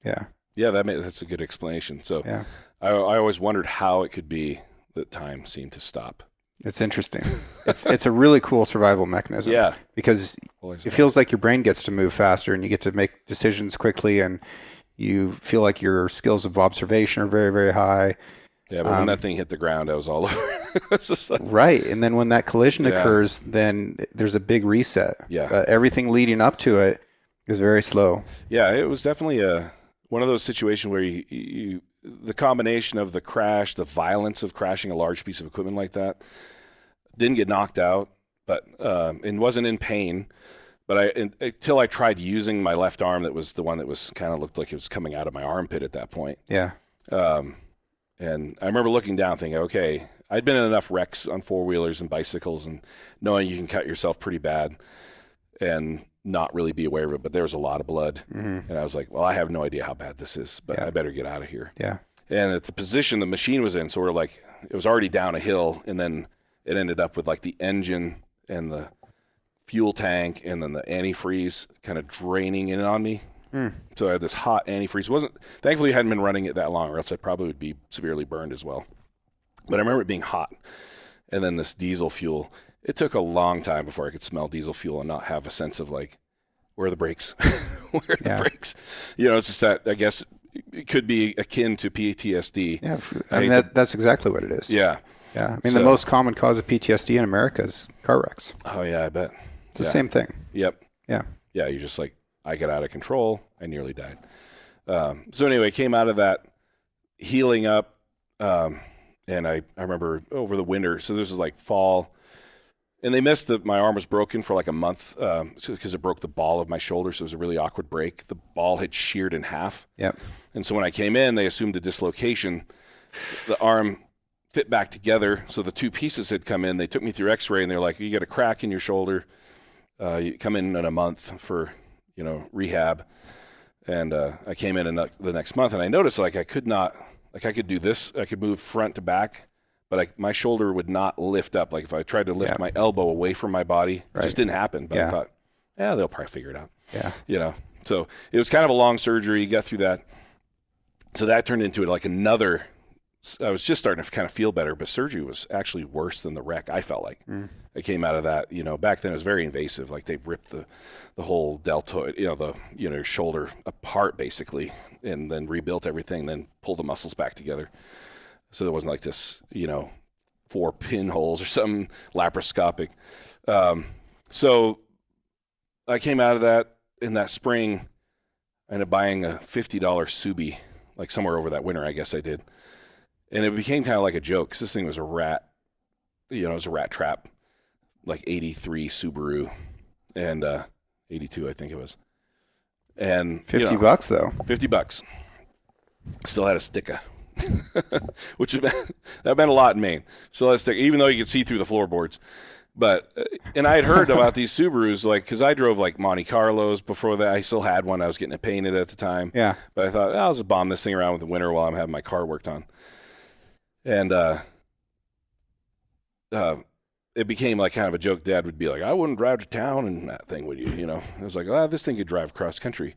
Yeah. Yeah, that's a good explanation. So yeah. I always wondered how it could be that time seemed to stop. It's interesting. It's a really cool survival mechanism. Yeah. Because it feels like your brain gets to move faster and you get to make decisions quickly and you feel like your skills of observation are very, very high. Yeah, but when that thing hit the ground, I was all over. Right. And then when that collision occurs, then there's a big reset. Yeah. Everything leading up to it is very slow. Yeah, it was definitely one of those situations where you the combination of the crash, the violence of crashing a large piece of equipment like that, didn't get knocked out, but and wasn't in pain. But until I tried using my left arm, that was the one that was kind of looked like it was coming out of my armpit at that point. Yeah. And I remember looking down thinking, okay, I'd been in enough wrecks on four-wheelers and bicycles and knowing you can cut yourself pretty bad and not really be aware of it, but there was a lot of blood. Mm-hmm. And I was like, well, I have no idea how bad this is, but I better get out of here. Yeah. And at the position the machine was in, sort of like it was already down a hill, and then it ended up with like the engine and the fuel tank and then the antifreeze kind of draining in on me. So I had this hot antifreeze. Thankfully, I hadn't been running it that long, or else I probably would be severely burned as well. But I remember it being hot. And then this diesel fuel. It took a long time before I could smell diesel fuel and not have a sense of like, where are the brakes? Where are the brakes? It's just that, I guess it could be akin to PTSD. Yeah, that's exactly what it is. Yeah. Yeah. The most common cause of PTSD in America is car wrecks. Oh, yeah, I bet. It's the same thing. Yep. Yeah. Yeah, you're just like, I got out of control. I nearly died. So anyway, came out of that healing up. And I remember over the winter, so this was like fall, and they missed that my arm was broken for like a month because it broke the ball of my shoulder, so it was a really awkward break. The ball had sheared in half. Yep. And so when I came in, they assumed a dislocation. The arm fit back together, so the two pieces had come in. They took me through x-ray, and they're like, you got a crack in your shoulder. You come in a month for, rehab. And I came in the next month, and I noticed like I could do this. I could move front to back, but my shoulder would not lift up. Like if I tried to lift my elbow away from my body, it just didn't happen. But I thought, they'll probably figure it out. Yeah. So it was kind of a long surgery. Got through that. So that turned into like another. I was just starting to kind of feel better, but surgery was actually worse than the wreck. I felt like I came out of that. Back then it was very invasive. Like they ripped the whole deltoid, your shoulder apart basically, and then rebuilt everything, then pulled the muscles back together. So there wasn't like this, 4 pinholes or something laparoscopic. So I came out of that in that spring. I ended up buying a $50 Subi, like somewhere over that winter, I guess I did. And it became kind of like a joke because this thing was a rat, it was a rat trap, like 83 Subaru and 82, I think it was. And $50 though. $50. Still had a sticker, which that meant a lot in Maine. Still had a sticker, even though you could see through the floorboards. But, and I had heard about these Subarus, like, because I drove like Monte Carlos before that. I still had one. I was getting it painted at the time. Yeah. But I thought, I'll just bomb this thing around with the winter while I'm having my car worked on. And it became like kind of a joke. Dad would be like, I wouldn't drive to town in that thing, would you? I was like, this thing could drive cross country.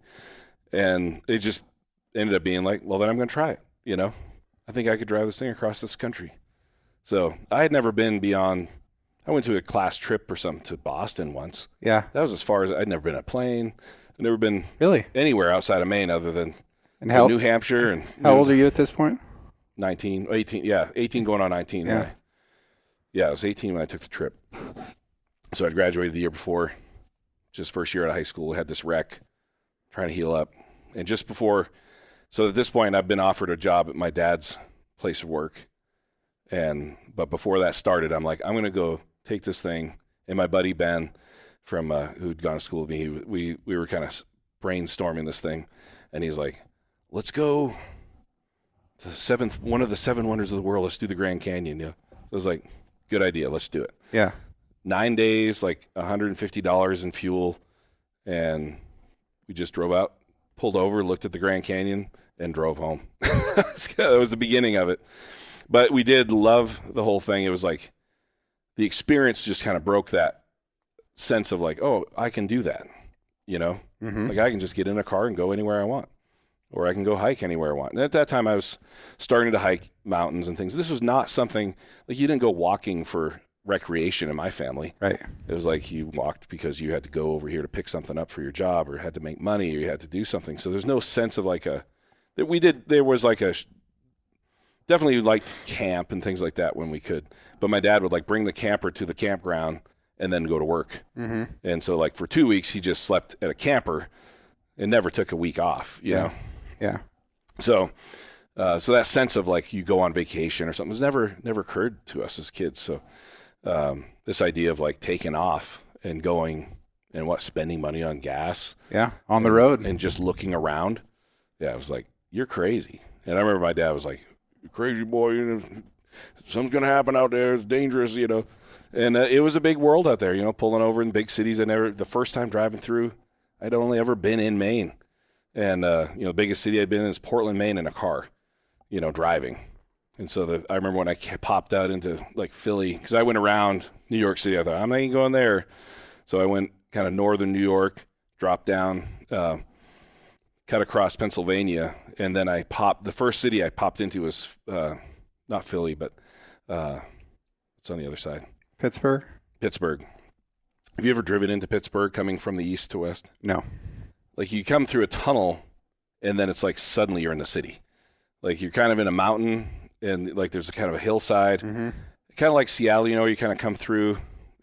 And it just ended up being like, well, then I'm going to try it. I think I could drive this thing across this country. So I had never been beyond, I went to a class trip or something to Boston once. Yeah. That was as far as, I'd never been on a plane. I'd never been anywhere outside of Maine other than New Hampshire. And how old are you at this point? 18 going on 19. Yeah. I was 18 when I took the trip. So I graduated the year before, just first year out of high school, had this wreck, trying to heal up. And just before, so at this point, I've been offered a job at my dad's place of work. But before that started, I'm like, I'm going to go take this thing. And my buddy Ben from who'd gone to school with me, we were kind of brainstorming this thing. And he's like, let's go to one of the 7 wonders of the world. Let's do the Grand Canyon. So I was like, good idea. Let's do it. Yeah. 9 days, like $150 in fuel. And we just drove out, pulled over, looked at the Grand Canyon, and drove home. That was the beginning of it. But we did love the whole thing. It was like the experience just kind of broke that sense of like, oh, I can do that. Like I can just get in a car and go anywhere I want. Or I can go hike anywhere I want. And at that time, I was starting to hike mountains and things. This was not something, like you didn't go walking for recreation in my family. Right. It was like you walked because you had to go over here to pick something up for your job or had to make money or you had to do something. So there's no sense of like there was like definitely liked camp and things like that when we could. But my dad would like bring the camper to the campground and then go to work. Mm-hmm. And so like for 2 weeks, he just slept at a camper and never took a week off, you know? Yeah. So that sense of like you go on vacation or something was never occurred to us as kids. So this idea of like taking off and going and spending money on gas. Yeah, on the road. And just looking around. Yeah, I was like, you're crazy. And I remember my dad was like, you crazy boy, something's going to happen out there. It's dangerous, And it was a big world out there, pulling over in big cities. The first time driving through, I'd only ever been in Maine. And, the biggest city I'd been in is Portland, Maine in a car, driving. And so I remember when I popped out into like Philly, because I went around New York City, I thought, I'm not even going there. So I went kind of northern New York, dropped down, cut across Pennsylvania. And then the first city I popped into was not Philly, but it's on the other side. Pittsburgh. Have you ever driven into Pittsburgh coming from the east to west? No. Like you come through a tunnel and then it's like suddenly you're in the city. Like you're kind of in a mountain and like there's a kind of a hillside. Mm-hmm. Kind of like Seattle, you kind of come through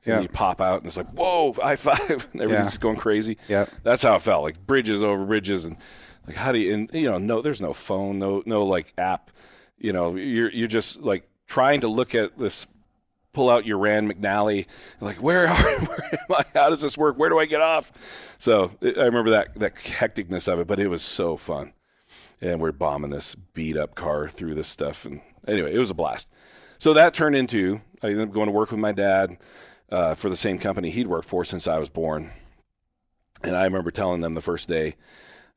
and you pop out, and it's like, whoa, high five, and everything's going crazy. Yeah, that's how it felt, like bridges over bridges, and like how do you, and no, there's no phone, no like app, you're just like trying to look at this, pull out your Rand McNally, like where am I? How does this work? Where do I get off? So I remember that hecticness of it, but it was so fun. And we're bombing this beat up car through this stuff. And anyway, it was a blast. So that turned into, I ended up going to work with my dad for the same company he'd worked for since I was born. And I remember telling them the first day,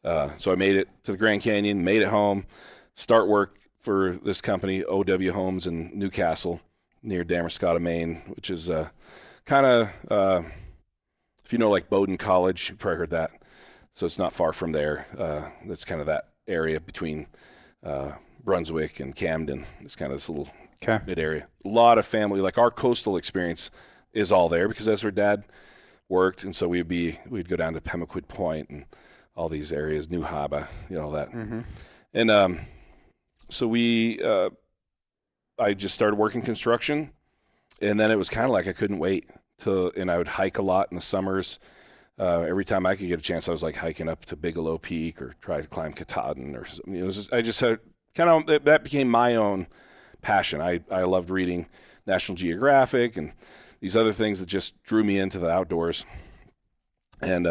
so I made it to the Grand Canyon, made it home, start work for this company, OW Homes in Newcastle, near Damascotta, Maine, which is kind of, if you know, like Bowdoin College, you've probably heard that. So it's not far from there. That's kind of that area between Brunswick and Camden. It's kind of this little mid area. A lot of family, like our coastal experience is all there because that's where Dad worked. And so we'd go down to Pemaquid Point and all these areas, New Haba, all that. Mm-hmm. And so I just started working construction, and then it was kind of like I couldn't wait and I would hike a lot in the summers. Every time I could get a chance, I was like hiking up to Bigelow Peak or try to climb Katahdin or something. It was just, I just had that became my own passion. I loved reading National Geographic and these other things that just drew me into the outdoors. And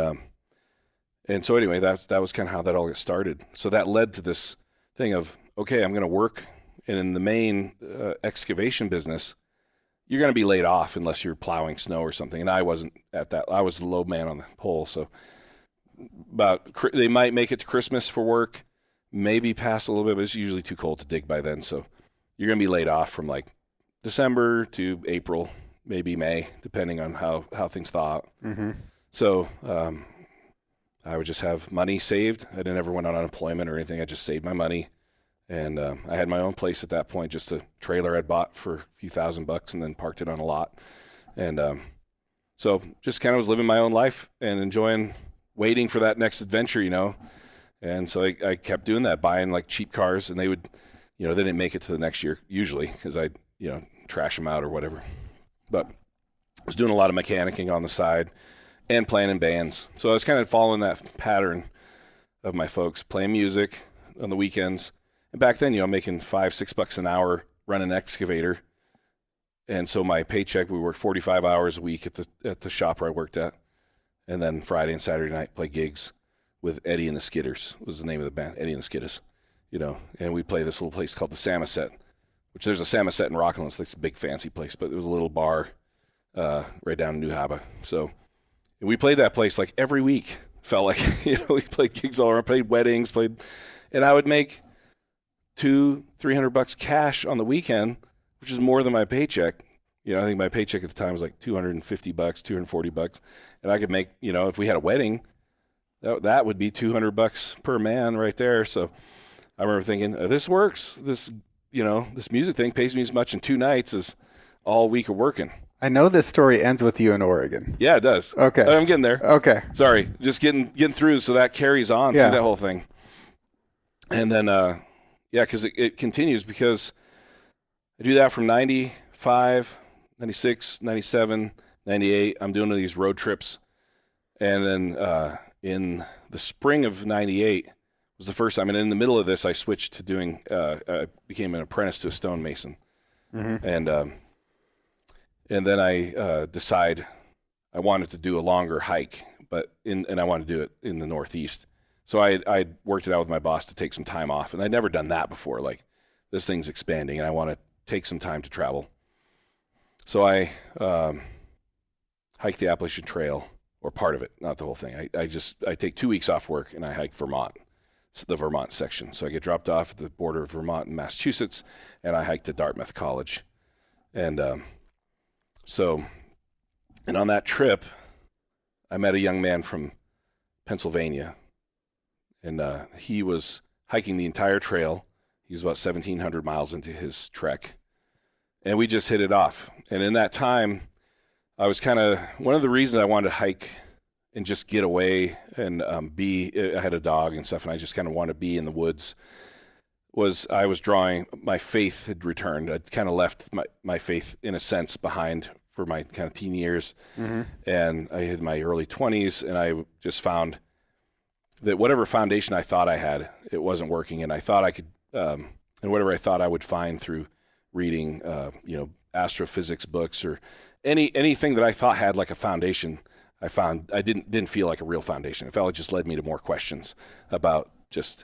so anyway, that was kind of how that all got started. So that led to this thing of, okay, I'm going to work. And in the Maine excavation business, you're going to be laid off unless you're plowing snow or something. And I wasn't at that. I was the low man on the pole. So they might make it to Christmas for work, maybe pass a little bit, but it's usually too cold to dig by then. So you're going to be laid off from like December to April, maybe May, depending on how things thaw out. Mm-hmm. So I would just have money saved. I never went on unemployment or anything. I just saved my money. And I had my own place at that point, just a trailer I'd bought for a few $1,000 and then parked it on a lot. And so just kind of was living my own life and enjoying waiting for that next adventure, And so I kept doing that, buying like cheap cars, and they would, they didn't make it to the next year usually because I'd, trash them out or whatever. But I was doing a lot of mechanicking on the side and playing in bands. So I was kind of following that pattern of my folks, playing music on the weekends. And back then, making $5-6 an hour running an excavator. And so my paycheck, we worked 45 hours a week at the shop where I worked at. And then Friday and Saturday night, play gigs with Eddie and the Skidders was the name of the band, Eddie and the Skidders, And we'd play this little place called the Samoset, which there's a Samoset in Rockland. It's like a big fancy place, but it was a little bar right down in New Haba. So we played that place like every week. Felt like, we played gigs all around, played weddings, and I would make $200-300 cash on the weekend, which is more than my paycheck. I think my paycheck at the time was like $250, $240, and I could make, if we had a wedding, that would be $200 per man right there. So I remember thinking, this works. This, this music thing pays me as much in 2 nights as all week of working. I know this story ends with you in Oregon. Yeah, it does. Okay, I'm getting there. Okay, sorry, just getting through. So that carries on through that whole thing, and then. Yeah, because it continues because I do that from 95, 96, 97, 98. I'm doing these road trips. And then in the spring of 98 was the first time. And in the middle of this, I switched to doing, I became an apprentice to a stonemason. Mm-hmm. And then I decide I wanted to do a longer hike, and I wanted to do it in the Northeast. So I worked it out with my boss to take some time off, and I'd never done that before. Like, this thing's expanding, and I want to take some time to travel. So I hiked the Appalachian Trail, or part of it, not the whole thing. I take 2 weeks off work, and I hike Vermont, the Vermont section. So I get dropped off at the border of Vermont and Massachusetts, and I hike to Dartmouth College. And and on that trip, I met a young man from Pennsylvania. And he was hiking the entire trail. He was about 1,700 miles into his trek. And we just hit it off. And in that time, I was one of the reasons I wanted to hike and just get away and I had a dog and stuff, and I just kind of wanted to be in the woods, was I was drawing, my faith had returned. I'd kind of left my faith, in a sense, behind for my kind of teen years, and I had my early 20s, and I just found that whatever foundation I thought I had, it wasn't working, and I thought I could, and whatever I thought I would find through reading, astrophysics books or anything that I thought had like a foundation, I didn't feel like a real foundation. It felt like it just led me to more questions about just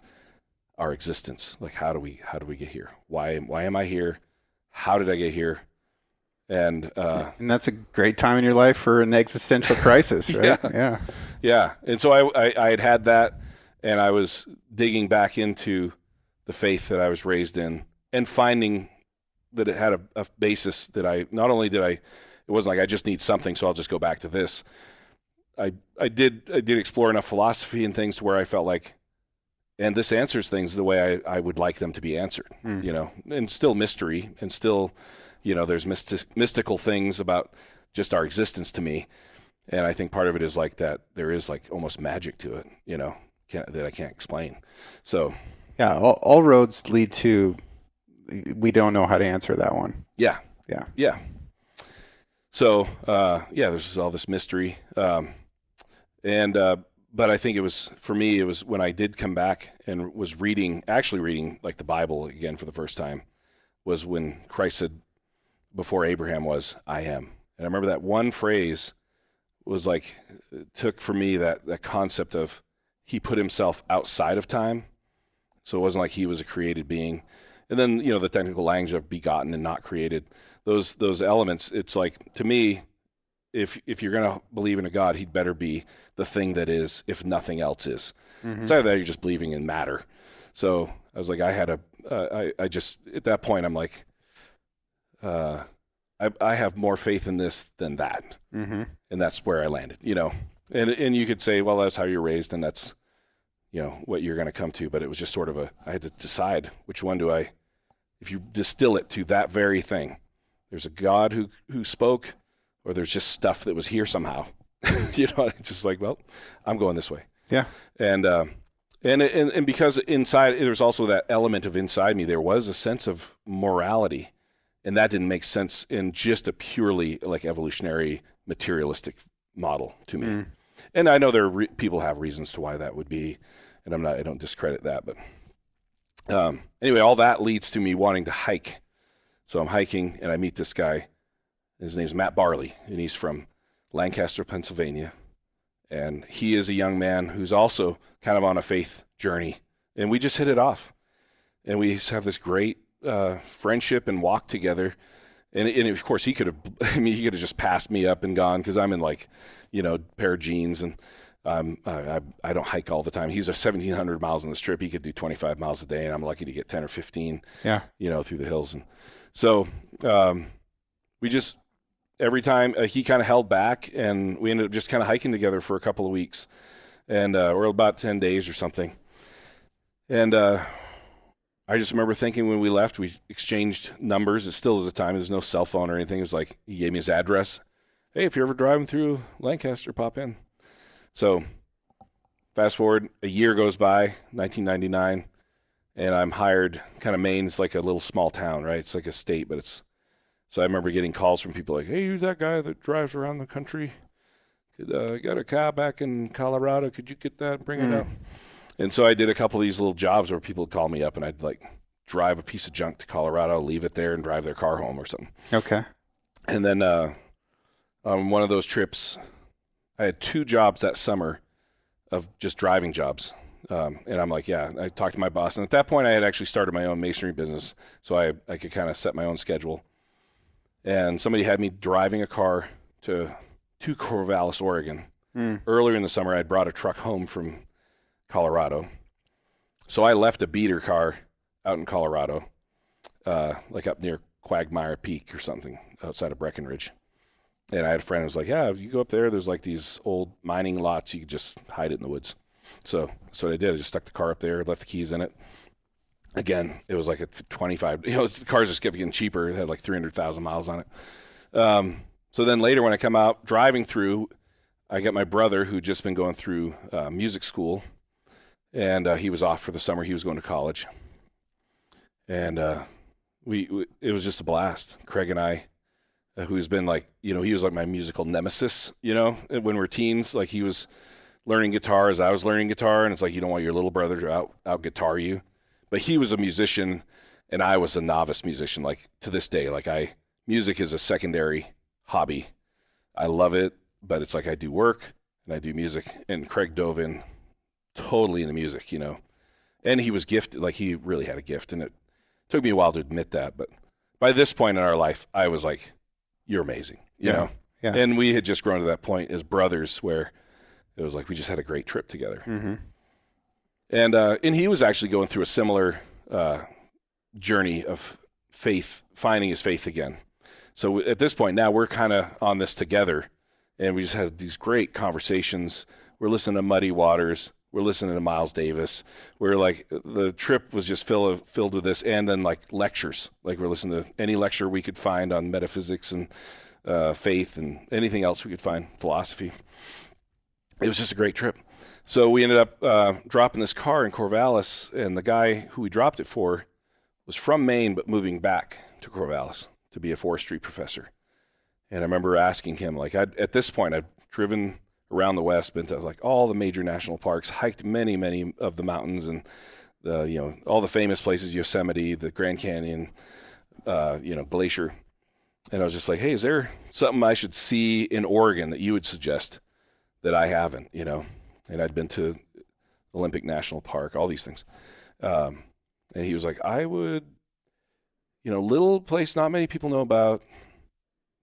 our existence. Like, how do we get here? Why am I here? How did I get here? And that's a great time in your life for an existential crisis, right? Yeah. And so I had that, and I was digging back into the faith that I was raised in and finding that it had a basis that it wasn't like I just need something, so I'll just go back to this. I did explore enough philosophy and things to where I felt like, and this answers things the way I would like them to be answered, and still mystery, and still, there's mystical things about just our existence to me. And I think part of it is like that there is like almost magic to it, that I can't explain. So yeah, all roads lead to, we don't know how to answer that one. Yeah. So, there's all this mystery. But I think for me, it was when I did come back and was actually reading like the Bible again for the first time, was when Christ said, before Abraham was, I am. And I remember that one phrase was like, it took for me that concept of he put himself outside of time. So it wasn't like he was a created being. And then, the technical language of begotten and not created, those elements, it's like, to me, if you're going to believe in a God, he'd better be the thing that is, if nothing else is. Mm-hmm. It's either that or you're just believing in matter. So I was like, I just, at that point, I'm like, I have more faith in this than that. Mm-hmm. And that's where I landed, and you could say, well, that's how you're raised and that's, what you're going to come to. But it was just sort of I had to decide which one if you distill it to that very thing, there's a God who spoke, or there's just stuff that was here somehow. It's just like, well, I'm going this way. Yeah. And because inside, there's also that element of inside me, there was a sense of morality, and that didn't make sense in just a purely like evolutionary materialistic model to me. Mm. And I know people have reasons to why that would be, and I don't discredit that, but anyway, all that leads to me wanting to hike. So I'm hiking, and I meet this guy. His name's Matt Barley, and he's from Lancaster, Pennsylvania. And he is a young man who's also kind of on a faith journey. And we just hit it off. And we have this great friendship and walk together. And of course, he could have just passed me up and gone, because I'm in like, pair of jeans, and I don't hike all the time. He's 1,700 miles on the strip. He could do 25 miles a day, and I'm lucky to get 10 or 15, through the hills. And so we just, every time he kind of held back, and we ended up just kind of hiking together for a couple of weeks, and or about 10 days or something. And I just remember thinking when we left, we exchanged numbers. It still is a time. There's no cell phone or anything. It was like he gave me his address. Hey, if you're ever driving through Lancaster, pop in. So fast forward, a year goes by, 1999, and I'm hired. Kind of Maine is like a little small town, right? It's like a state, but it's. So I remember getting calls from people like, hey, you that guy that drives around the country? Got a car back in Colorado. Could you get that and bring it up? And so I did a couple of these little jobs where people would call me up, and I'd like drive a piece of junk to Colorado, leave it there, and drive their car home or something. Okay. And then on one of those trips, I had 2 jobs that summer of just driving jobs. And I'm like, I talked to my boss. And at that point, I had actually started my own masonry business, so I could kind of set my own schedule. And somebody had me driving a car to Corvallis, Oregon. Earlier in the summer, I'd brought a truck home from Colorado. So I left a beater car out in Colorado, like up near Quagmire Peak or something, outside of Breckenridge. And I had a friend who was like, if you go up there, there's like these old mining lots. You could just hide it in the woods. So that's what I did. I just stuck the car up there, left the keys in it. Again, it was like a 25, the cars just kept getting cheaper. It had like 300,000 miles on it. So then later when I come out driving through, I got my brother who'd just been going through music school, and he was off for the summer. He was going to college. And it was just a blast. Craig and I who's been like, he was like my musical nemesis, when we're teens. Like he was learning guitar as I was learning guitar, and it's like you don't want your little brother to out guitar you. But he was a musician, and I was a novice musician. Like to this day, like music is a secondary hobby. I love it, but it's like I do work and I do music. And Craig dove in totally into music, and he was gifted. Like he really had a gift, and it took me a while to admit that. But by this point in our life, I was like, "You're amazing," you know. Yeah. And we had just grown to that point as brothers where it was like we just had a great trip together. Mm-hmm. And he was actually going through a similar journey of faith, finding his faith again. So at this point now we're kind of on this together, and we just had these great conversations. We're listening to Muddy Waters. We're listening to Miles Davis. We're like, the trip was just filled with this, and then like lectures. Like we're listening to any lecture we could find on metaphysics and faith and anything else we could find, philosophy. It was just a great trip. So we ended up dropping this car in Corvallis, and the guy who we dropped it for was from Maine, but moving back to Corvallis to be a forestry professor. And I remember asking him, like, at this point, I'd driven around the West, been to like all the major national parks, hiked many, many of the mountains, and all the famous places, Yosemite, the Grand Canyon, Glacier. And I was just like, hey, is there something I should see in Oregon that you would suggest that I haven't, And I'd been to Olympic National Park, all these things. And he was like, I would, little place not many people know about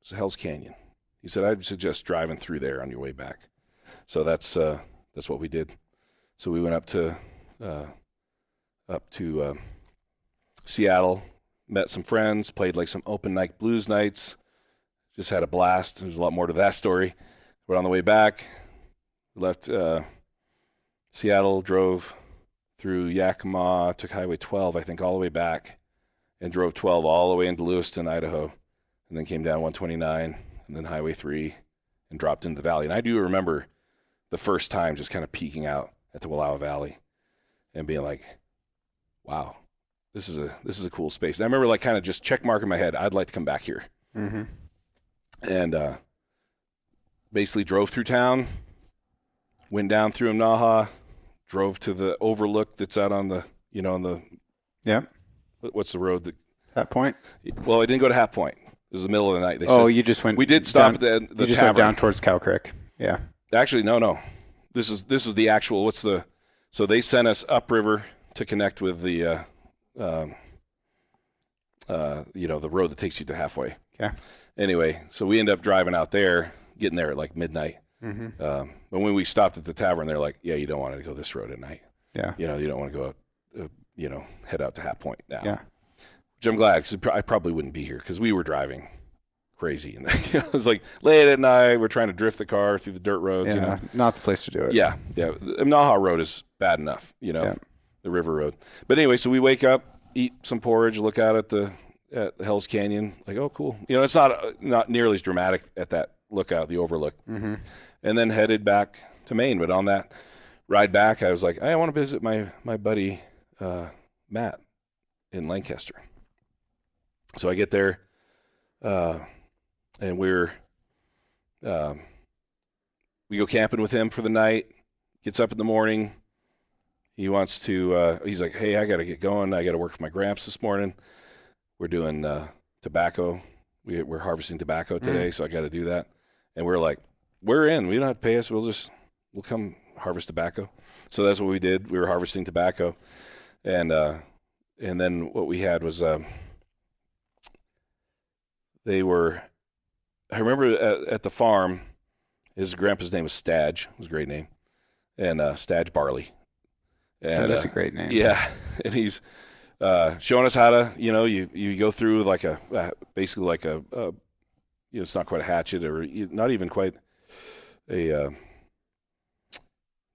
is Hell's Canyon. He said, I'd suggest driving through there on your way back. So that's what we did. So we went up to Seattle, met some friends, played like some open night blues nights, just had a blast. There's a lot more to that story. But on the way back, left Seattle, drove through Yakima, took Highway 12, I think, all the way back, and drove 12 all the way into Lewiston, Idaho, and then came down 129, and then Highway 3, and dropped into the valley. And I do remember the first time just kind of peeking out at the Wallowa Valley and being like, wow, this is a cool space. And I remember like kind of just check mark in my head, I'd like to come back here. Mm-hmm. And basically drove through town, went down through Naha, drove to the overlook that's out on the, on the, yeah. What's the road Hat Point? Well, I didn't go to Hat Point. It was the middle of the night. They said, you just went. We did stop down, at the you just tavern. went down towards Cow Creek. Yeah. Actually, no. This was the actual. So they sent us upriver to connect with the, the road that takes you to halfway. Yeah. Anyway, so we ended up driving out there, getting there at like midnight. Mm-hmm. But when we stopped at the tavern, they're like, yeah, you don't want to go this road at night. Yeah. You don't want to go, head out to Hat Point now. Yeah. Which I'm glad, because I probably wouldn't be here, because we were driving crazy. And it was like late at night, we're trying to drift the car through the dirt roads. Yeah, not the place to do it. Yeah. The Naha Road is bad enough, the river road. But anyway, so we wake up, eat some porridge, look out at Hell's Canyon, like, oh, cool. It's not nearly as dramatic at that lookout, the overlook. Mm-hmm. And then headed back to Maine. But on that ride back, I was like, I want to visit my buddy Matt in Lancaster. So I get there, and we go camping with him for the night. Gets up in the morning. He wants to. He's like, hey, I got to get going. I got to work for my gramps this morning. We're doing tobacco. We're harvesting tobacco today, so I got to do that. And we're like, we're in. We don't have to pay us. We'll come harvest tobacco. So that's what we did. We were harvesting tobacco, and then what we had was they were. I remember at the farm, his grandpa's name was Stadge. It was a great name, and Stadge Barley. And, that is a great name. Yeah, and he's showing us how to, you go through like basically like a it's not quite a hatchet or not even quite a,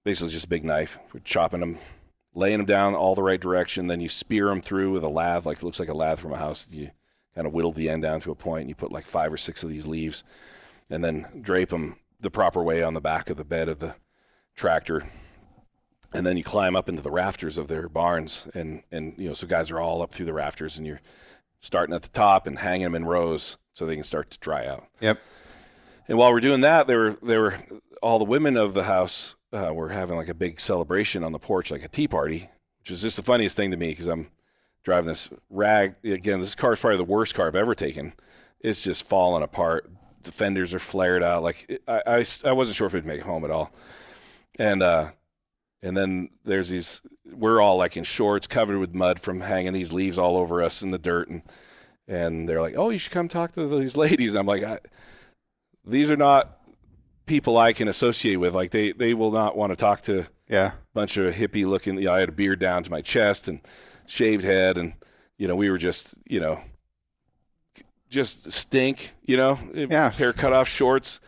basically just a big knife. We're chopping them, laying them down all the right direction. Then you spear them through with a lathe, like it looks like a lathe from a house. You kind of whittle the end down to a point, and you put like 5 or 6 of these leaves, and then drape them the proper way on the back of the bed of the tractor. And then you climb up into the rafters of their barns, and so guys are all up through the rafters, and you're starting at the top and hanging them in rows so they can start to dry out. Yep. And while we're doing that, they were all the women of the house were having like a big celebration on the porch, like a tea party, which is just the funniest thing to me because I'm driving this rag. Again, this car is probably the worst car I've ever taken. It's just falling apart. The fenders are flared out. Like I wasn't sure if it'd make it home at all. And then there's these, we're all like in shorts covered with mud from hanging these leaves all over us in the dirt. And they're like, oh, you should come talk to these ladies. I'm like, these are not people I can associate with. Like they will not want to talk to a bunch of hippie looking. I had a beard down to my chest and shaved head. And, we were just stink, hair cut off shorts.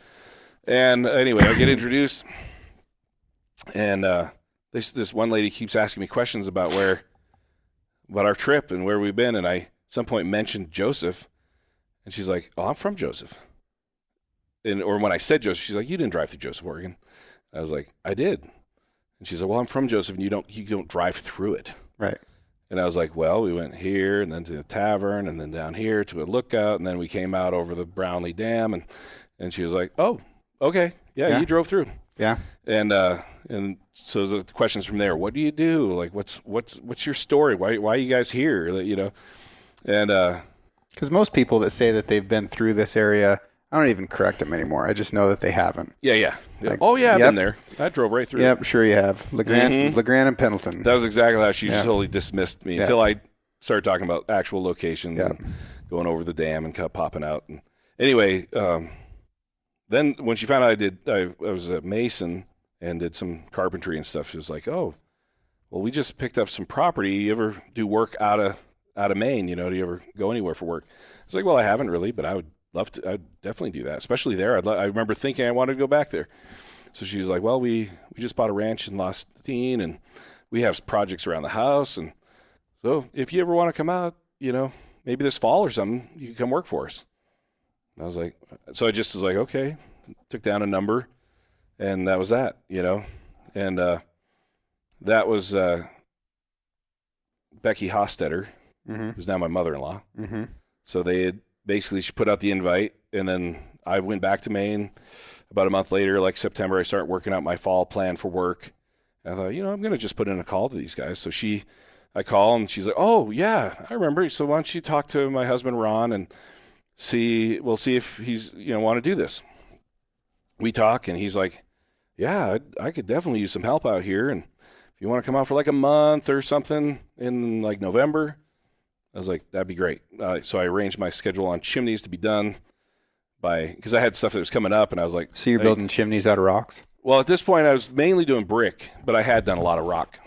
And anyway, I get introduced and, this one lady keeps asking me questions about our trip and where we've been. And I, at some point, mentioned Joseph. And she's like, oh, I'm from Joseph. Or when I said Joseph, she's like, you didn't drive through Joseph, Oregon. I was like, I did. And she's like, well, I'm from Joseph, and you don't drive through it. Right. And I was like, well, we went here and then to the tavern and then down here to a lookout. And then we came out over the Brownlee Dam. And she was like, oh, okay. Yeah. You drove through. Yeah. And so the questions from there, what do you do? Like, what's your story? Why are you guys here? And because most people that say that they've been through this area, I don't even correct them anymore. I just know that they haven't. Yeah. Like, oh yeah, I've been there. I drove right through. Yep, sure you have. LeGrand and Pendleton. That was exactly how she totally dismissed me until I started talking about actual locations and going over the dam and popping out. And anyway, then when she found out I was a mason and did some carpentry and stuff, she was like, "Oh, well, we just picked up some property. You ever do work out of Maine? Do you ever go anywhere for work?" I was like, "Well, I haven't really, but I would love to. I'd definitely do that, especially there. I remember thinking I wanted to go back there." So she was like, "Well, we just bought a ranch in Los Teen, and we have projects around the house, and so if you ever want to come out, maybe this fall or something, you can come work for us." And I was like, so I just was like, okay, took down a number, and that was that, and that was Becky Hostetter, who's now my mother-in-law. Mm-hmm. So she put out the invite, and then I went back to Maine. About a month later, like September, I started working out my fall plan for work. And I thought, I'm going to just put in a call to these guys. So I call, and she's like, oh, yeah, I remember. So why don't you talk to my husband, Ron, and we'll see if he's, want to do this. We talk, and he's like, yeah, I could definitely use some help out here. And if you want to come out for like a month or something in like November, I was like, that'd be great. So I arranged my schedule on chimneys to be done because I had stuff that was coming up, and I was like, so you're building chimneys out of rocks? Well, at this point, I was mainly doing brick, but I had done a lot of rock.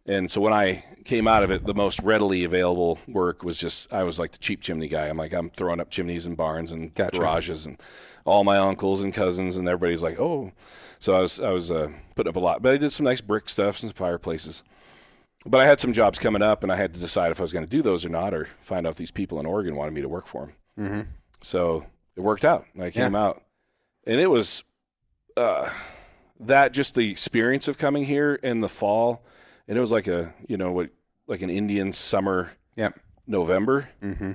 And so when I came out of it, the most readily available work was I was like the cheap chimney guy. I'm throwing up chimneys and barns and garages, and all my uncles and cousins, and everybody's like, oh. So I was putting up a lot. But I did some nice brick stuff, some fireplaces. But I had some jobs coming up, and I had to decide if I was going to do those or not, or find out if these people in Oregon wanted me to work for them. Mm-hmm. So it worked out. I came out. And it was just the experience of coming here in the fall. And it was like like an Indian summer, November. Mm-hmm.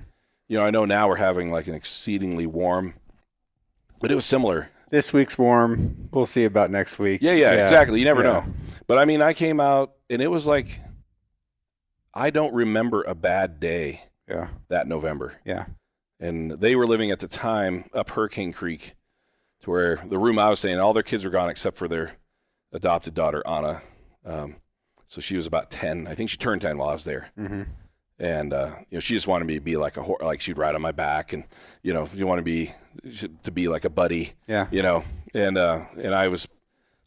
I know now we're having like an exceedingly warm, but it was similar. This week's warm. We'll see about next week. Yeah, exactly. You never know. But I mean, I came out, and it was like, I don't remember a bad day that November. Yeah. And they were living at the time up Hurricane Creek, to where the room I was staying, all their kids were gone except for their adopted daughter, Anna. So she was about 10. I think she turned 10 while I was there. Mm-hmm. And, she just wanted me to be like like she'd ride on my back, and, you want to be like a buddy, and I was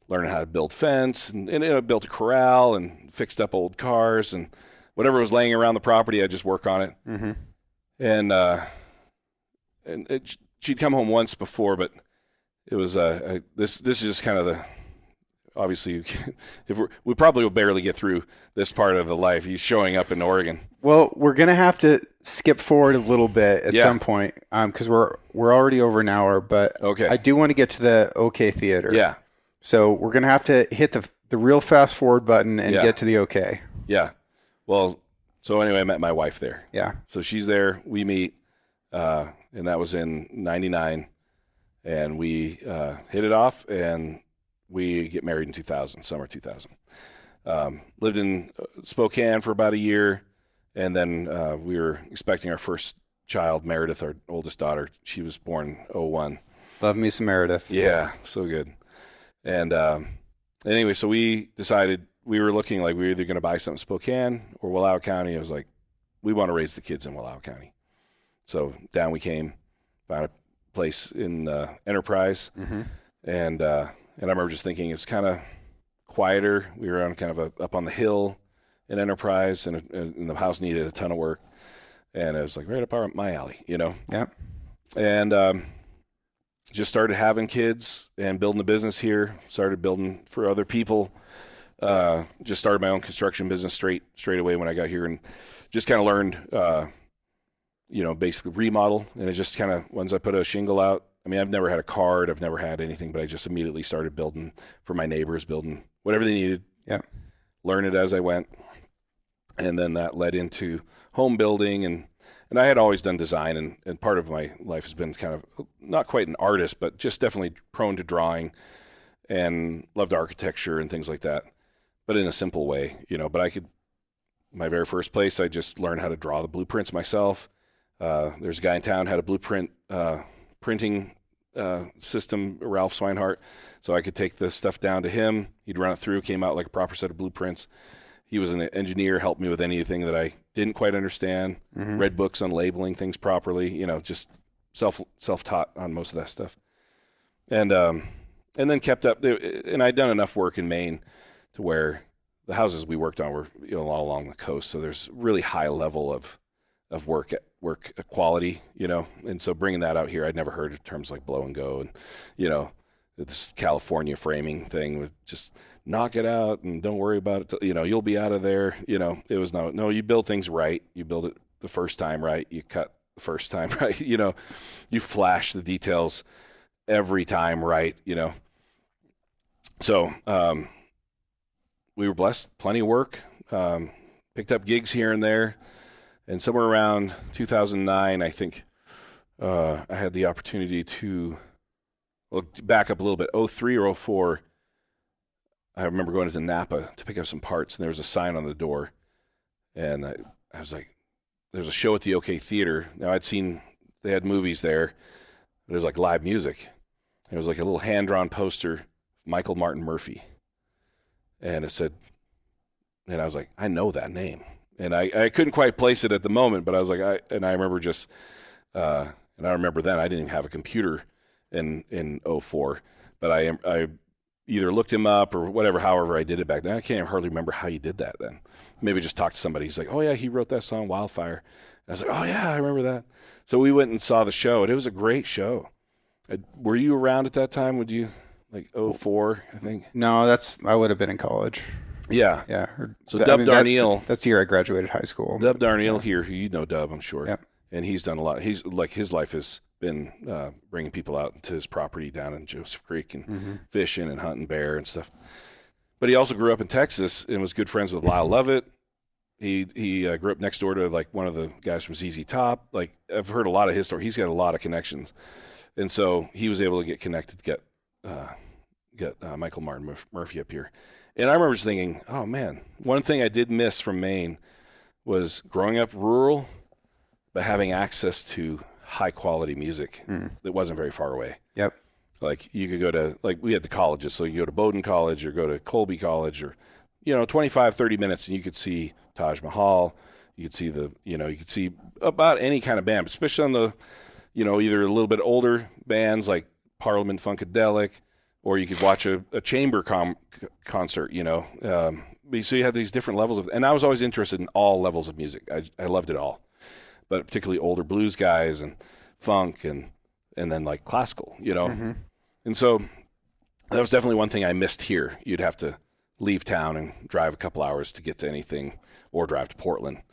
learning how to build fence, and built a corral and fixed up old cars, and whatever was laying around the property, I'd just work on it. Mm-hmm. And she'd come home once before, but it was this is just kind of obviously, we probably will barely get through this part of the life. He's showing up in Oregon. Well, we're gonna have to skip forward a little bit at some point, because we're already over an hour. But I do want to get to the OK Theater. Yeah. So we're gonna have to hit the real fast forward button and get to the OK. Yeah. Well, So anyway, I met my wife there. Yeah. So she's there. We meet, and that was in '99, and we hit it off, and we get married in 2000, summer 2000. Lived in Spokane for about a year, and then we were expecting our first child, Meredith, our oldest daughter. She was born '01. Love me some Meredith. Yeah, so good. And anyway, so we decided we were looking like we were either going to buy something in Spokane or Wallowa County. I was like, we want to raise the kids in Wallowa County. So down we came, found a place in Enterprise, and I remember just thinking it's kind of quieter. We were on kind of up on the hill in Enterprise, and the house needed a ton of work, and it was like right up my alley, you know. Yeah. And just started having kids and building a business here. Started building for other people. Just started my own construction business straight away when I got here, and just kind of learned, basically remodel. And it just kind of, once I put a shingle out, I mean, I've never had a card, I've never had anything, but I just immediately started building for my neighbors, building whatever they needed. Yeah. Learn it as I went. And then that led into home building, and I had always done design, and part of my life has been kind of not quite an artist, but just definitely prone to drawing and loved architecture and things like that, but in a simple way, but my very first place, I just learned how to draw the blueprints myself. There's a guy in town had a blueprint printing system, Ralph Swinehart, so I could take the stuff down to him. He'd run it through, came out like a proper set of blueprints. He was an engineer, helped me with anything that I didn't quite understand, read books on labeling things properly, just self-taught on most of that stuff. And then kept up, and I'd done enough work in Maine to where the houses we worked on were all along the coast, so there's really high level of work quality, and so bringing that out here, I'd never heard of terms like blow and go, and this California framing thing with just knock it out and don't worry about it. You'll be out of there. It was no, you build things right. You build it the first time right. You cut the first time right. You flash the details every time right. So we were blessed, plenty of work, picked up gigs here and there. And somewhere around 2009, I think I had the opportunity to, back up a little bit, 03 or 04, I remember going into Napa to pick up some parts, and there was a sign on the door. And I was like, there's a show at the OK Theater. Now, I'd seen they had movies there. There's like live music. It was like a little hand-drawn poster, Michael Martin Murphey. And it said, and I was like, I know that name. And I couldn't quite place it at the moment, but I was like, I remember just, and I remember then I didn't even have a computer in 04, but I either looked him up or whatever, however I did it back then. I can't even hardly remember how you did that then. Maybe just talk to somebody. He's like, oh yeah, he wrote that song Wildfire. And I was like, oh yeah, I remember that. So we went and saw the show, and it was a great show. Were you around at that time? Would you, like 04, I think? No, I would have been in college. Yeah. Yeah. So Dub Darnell. That's the year I graduated high school. Dub Darnell here, who you know Dub, I'm sure. Yep. And he's done a lot. He's like, his life has been bringing people out to his property down in Joseph Creek and fishing and hunting bear and stuff. But he also grew up in Texas and was good friends with Lyle Lovett. He grew up next door to like one of the guys from ZZ Top. Like, I've heard a lot of his story. He's got a lot of connections, and so he was able to get connected, get Michael Martin Murphey up here. And I remember just thinking, oh man, one thing I did miss from Maine was growing up rural, but having access to high quality music that wasn't very far away. Yep. Like you could go to, like we had the colleges, so you go to Bowdoin College or go to Colby College or, 25, 30 minutes and you could see Taj Mahal. You could see you could see about any kind of band, especially on the, either a little bit older bands like Parliament Funkadelic, or you could watch a chamber concert, so you had these different levels of, and I was always interested in all levels of music. I loved it all, but particularly older blues guys and funk and then like classical, And so that was definitely one thing I missed here. You'd have to leave town and drive a couple hours to get to anything, or drive to Portland.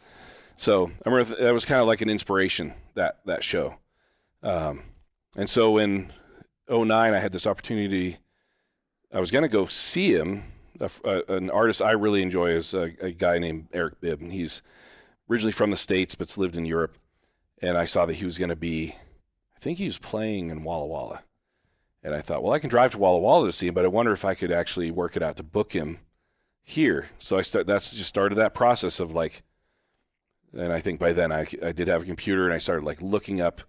So I remember that was kind of like an inspiration, that show. And so in 2009, I had this opportunity. I was going to go see him. An artist I really enjoy is a guy named Eric Bibb, and he's originally from the States, but's lived in Europe. And I saw that he was going to be, I think he was playing in Walla Walla. And I thought, well, I can drive to Walla Walla to see him, but I wonder if I could actually work it out to book him here. So that's just started that process of like, and I think by then I did have a computer, and I started like looking up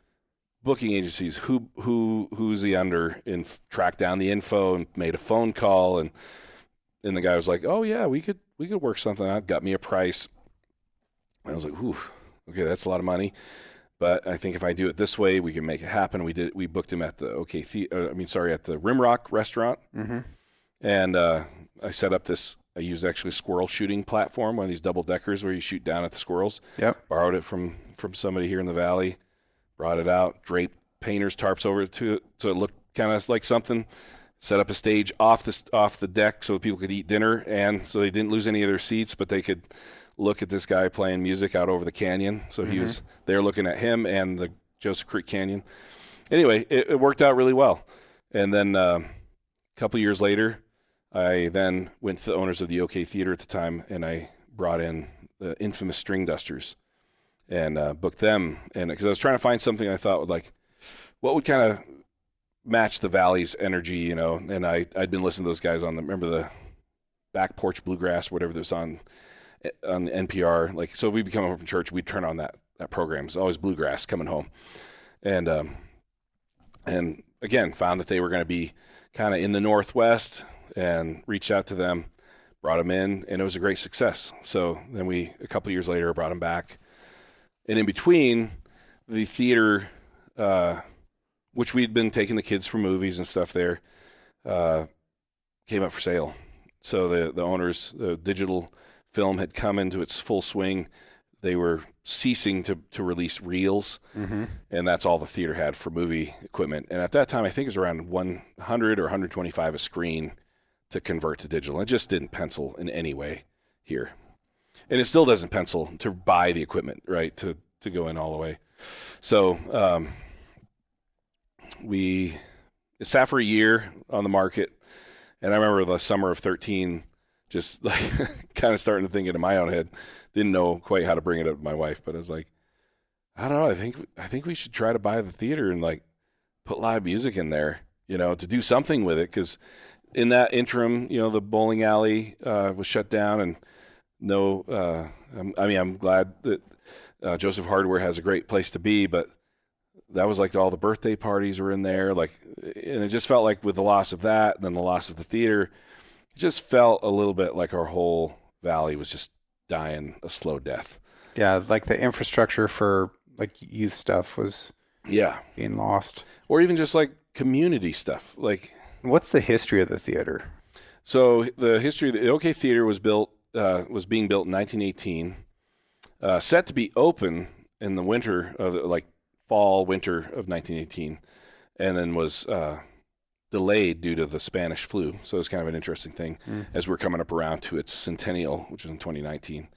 booking agencies, who's he under, and tracked down the info and made a phone call, and the guy was like, oh yeah, we could work something out, got me a price. And I was like, ooh, okay, that's a lot of money. But I think if I do it this way, we can make it happen. We booked him at the at the Rimrock restaurant. Mm-hmm. And I set up this, I used actually a squirrel shooting platform, one of these double deckers where you shoot down at the squirrels. Yep. Borrowed it from somebody here in the valley, brought it out, draped painter's tarps over it to it so it looked kind of like something. Set up a stage off the deck so people could eat dinner, and so they didn't lose any of their seats, but they could look at this guy playing music out over the canyon. So he was there looking at him and the Joseph Creek Canyon. Anyway, it worked out really well. And then a couple years later, I then went to the owners of the OK Theater at the time, and I brought in the infamous String Dusters and booked them. And because I was trying to find something I thought would what would kind of match the Valley's energy, and I'd been listening to those guys remember the Back Porch Bluegrass, whatever this on NPR. So we'd be coming home from church, we'd turn on that program. It's always bluegrass coming home. And again, found that they were going to be kind of in the Northwest, and reached out to them, brought them in, and it was a great success. So then a couple of years later, brought them back. And in between, the theater, which we'd been taking the kids for movies and stuff there, came up for sale. So the owners, the digital film had come into its full swing. They were ceasing to release reels, and that's all the theater had for movie equipment. And at that time, I think it was around 100 or 125 a screen to convert to digital. It just didn't pencil in any way here. And it still doesn't pencil to buy the equipment, right, to go in all the way. So we sat for a year on the market, and I remember the summer of 13, just like kind of starting to think into my own head. Didn't know quite how to bring it up to my wife, but I was like, I don't know. I think we should try to buy the theater and put live music in there, to do something with it. Because in that interim, the bowling alley was shut down, and I'm glad that Joseph Hardware has a great place to be, but that was all the birthday parties were in there, and it just felt like with the loss of that, and then the loss of the theater, it just felt a little bit like our whole valley was just dying a slow death. Yeah, the infrastructure for youth stuff was being lost. Or even just community stuff. What's the history of the theater? So the history of the OK Theater was being built in 1918, set to be open in the winter of fall winter of 1918, and then was delayed due to the Spanish flu. So it's kind of an interesting thing as we're coming up around to its centennial, which is in 2019.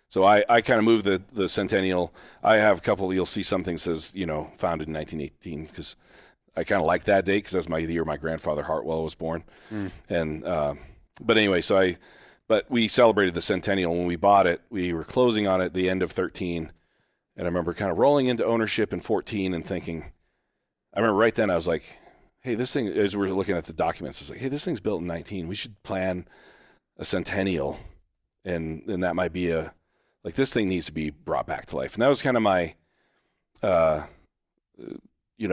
So I kind of moved the centennial. I have a couple, you'll see something says, founded in 1918, because I kind of like that date because that's the year my grandfather Hartwell was born. And, but anyway, but we celebrated the centennial. When we bought it, we were closing on it at the end of 13. And I remember kind of rolling into ownership in 14 and thinking, I remember right then I was like, hey, this thing, as we're looking at the documents, it's hey, this thing's built in 19. We should plan a centennial. And that might be this thing needs to be brought back to life. And that was kind of my, I don't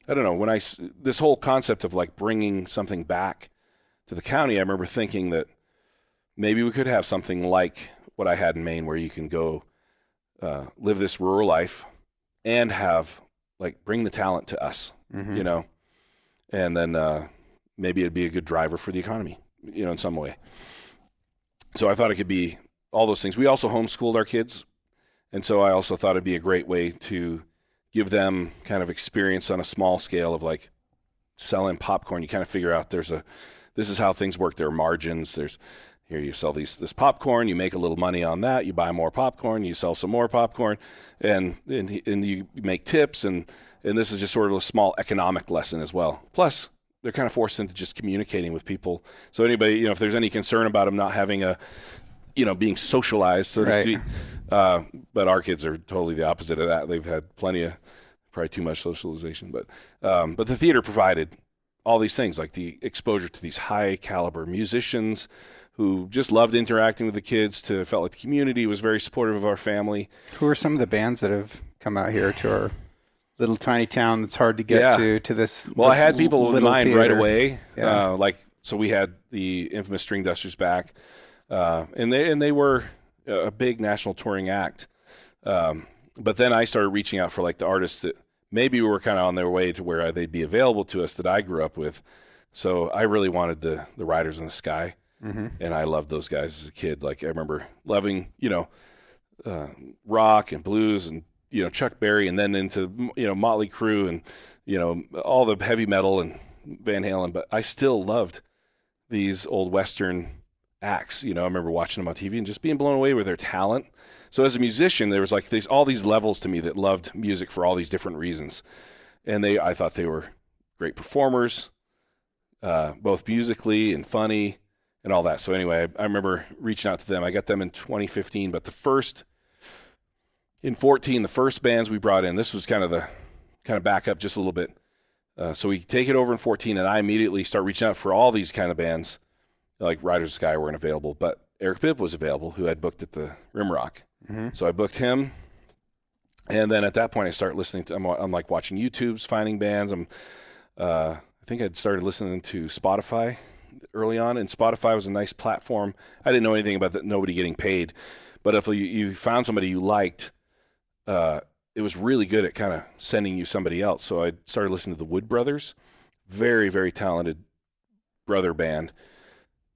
know, this whole concept of bringing something back to the county, I remember thinking that maybe we could have something like what I had in Maine, where you can go live this rural life and have bring the talent to us, and then maybe it'd be a good driver for the economy, in some way. So I thought it could be all those things. We also homeschooled our kids, and so I also thought it'd be a great way to give them kind of experience on a small scale of selling popcorn. You kind of figure out this is how things work. There are margins. Here you sell this popcorn, you make a little money on that, you buy more popcorn, you sell some more popcorn, and you make tips, and this is just sort of a small economic lesson as well. Plus, they're kind of forced into just communicating with people. So anybody, if there's any concern about them not having a being socialized, so to speak. But our kids are totally the opposite of that. They've had probably too much socialization. But the theater provided all these things, like the exposure to these high caliber musicians who just loved interacting with the kids, felt like the community was very supportive of our family. Who are some of the bands that have come out here to our little tiny town that's hard to get to this? Well, I had people in mind right away. Yeah. So we had the infamous String Dusters back, and they were a big national touring act. But then I started reaching out for like the artists that maybe were kind of on their way to where they'd be available to us that I grew up with. So I really wanted the Riders in the Sky, and I loved those guys as a kid. Like I remember loving, rock and blues and Chuck Berry, and then into Motley Crue and all the heavy metal and Van Halen. But I still loved these old Western acts. I remember watching them on TV and just being blown away with their talent. So as a musician, there was like all these levels to me that loved music for all these different reasons. And I thought they were great performers, both musically and funny and all that. So anyway, I remember reaching out to them. I got them in 2015, but in 14, the first bands we brought in, this was kind of back up just a little bit. So we take it over in 14, and I immediately start reaching out for all these kind of bands. Like Riders of the Sky weren't available, but Eric Bibb was available, who had booked at the Rimrock. So I booked him, and then at that point I start listening to. I'm like watching YouTube's, finding bands. I think I'd started listening to Spotify early on, and Spotify was a nice platform. I didn't know anything about nobody getting paid, but if you found somebody you liked, it was really good at kind of sending you somebody else. So I started listening to the Wood Brothers, very, very talented brother band.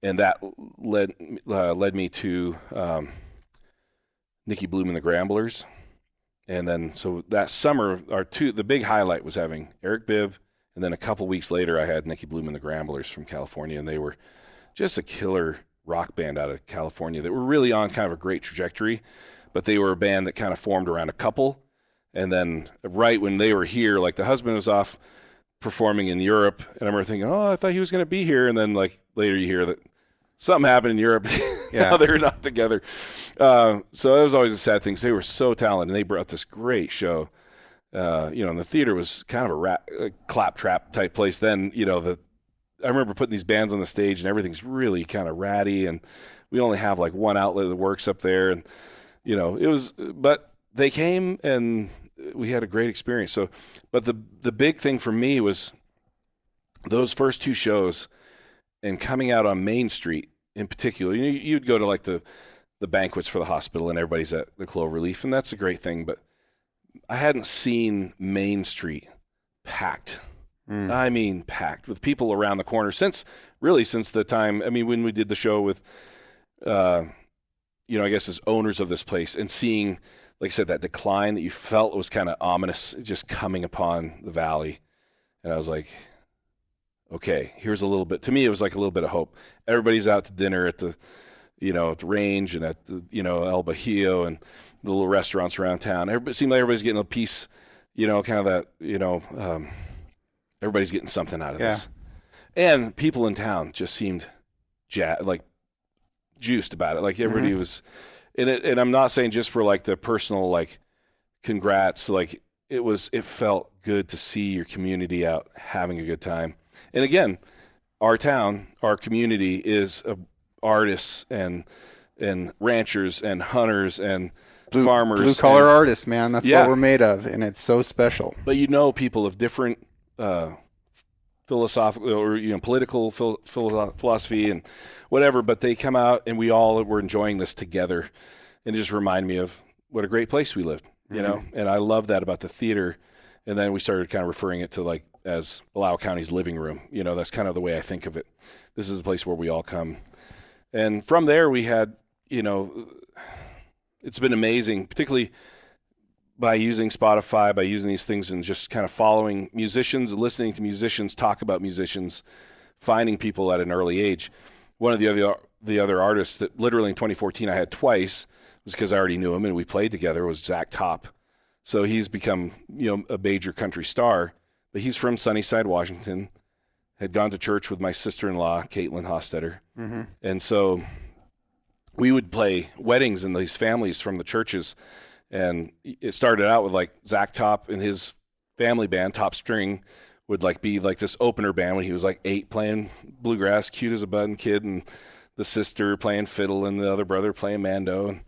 And that led me to Nicky Bloom and the Gramblers. And then so that summer, the big highlight was having Eric Bibb. And then a couple weeks later, I had Nicky Bloom and the Gramblers from California. And they were just a killer rock band out of California that were really on kind of a great trajectory. But they were a band that kind of formed around a couple. And then right when they were here, like the husband was off performing in Europe. And I remember thinking, I thought he was going to be here. And then like later you hear that something happened in Europe. Now they're not together. So it was always a sad thing. They were so talented, and they brought this great show. And the theater was kind of a claptrap type place then. I remember putting these bands on the stage, and everything's really kind of ratty, and we only have like one outlet that works up there. And, but they came, and we had a great experience. So, but the big thing for me was those first two shows and coming out on Main Street in particular. You'd go to like the banquets for the hospital, and everybody's at the Cloverleaf, and that's a great thing. But I hadn't seen Main Street packed. I mean, packed with people around the corner since the time. I mean, when we did the show with, I guess as owners of this place, and seeing, like I said, that decline that you felt was kind of ominous, just coming upon the valley. And I was like, okay, here's a little bit. To me, it was like a little bit of hope. Everybody's out to dinner at the, at the Range and at the, El Bajío and the little restaurants around town. It seemed like everybody's getting a piece, kind of that, everybody's getting something out of this. And people in town just seemed juiced about it. Like everybody was in it. And I'm not saying just for like the personal, like, congrats. Like it felt good to see your community out having a good time. And again, our town, our community is artists and ranchers and hunters and farmers. Blue collar artists, man. That's what we're made of. And it's so special. But people of different philosophical or political philosophy and whatever, but they come out and we all were enjoying this together, and it just reminded me of what a great place we lived, and I love that about the theater. And then we started kind of referring it to like as Palow County's living room. That's kind of the way I think of it. This is a place where we all come. And from there we had, it's been amazing, particularly by using Spotify, by using these things and just kind of following musicians and listening to musicians talk about musicians, finding people at an early age. One of the other artists that literally in 2014 I had twice, was because I already knew him and we played together, was Zach Top. So he's become, a major country star, but he's from Sunnyside, Washington, had gone to church with my sister-in-law, Caitlin Hostetter. And so we would play weddings in these families from the churches. And it started out with like Zach Top and his family band, Top String, would like be like this opener band when he was like 8 playing bluegrass, cute as a button kid, and the sister playing fiddle and the other brother playing mando and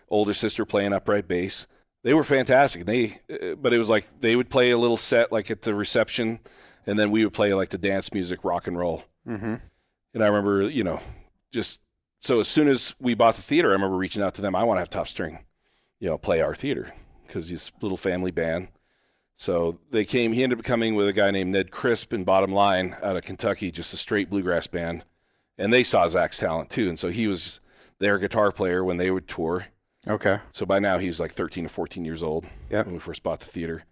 older sister playing upright bass. They were fantastic. But it was like they would play a little set like at the reception, and then we would play like the dance music, rock and roll. Mm-hmm. And I remember, just so as soon as we bought the theater, I remember reaching out to them. I want to have Top String, play our theater because he's a little family band. So they came. He ended up coming with a guy named Ned Crisp in Bottom Line out of Kentucky, just a straight bluegrass band. And they saw Zach's talent too. And so he was their guitar player when they would tour. Okay. So by now he was like 13 or 14 years old when we first bought the theater.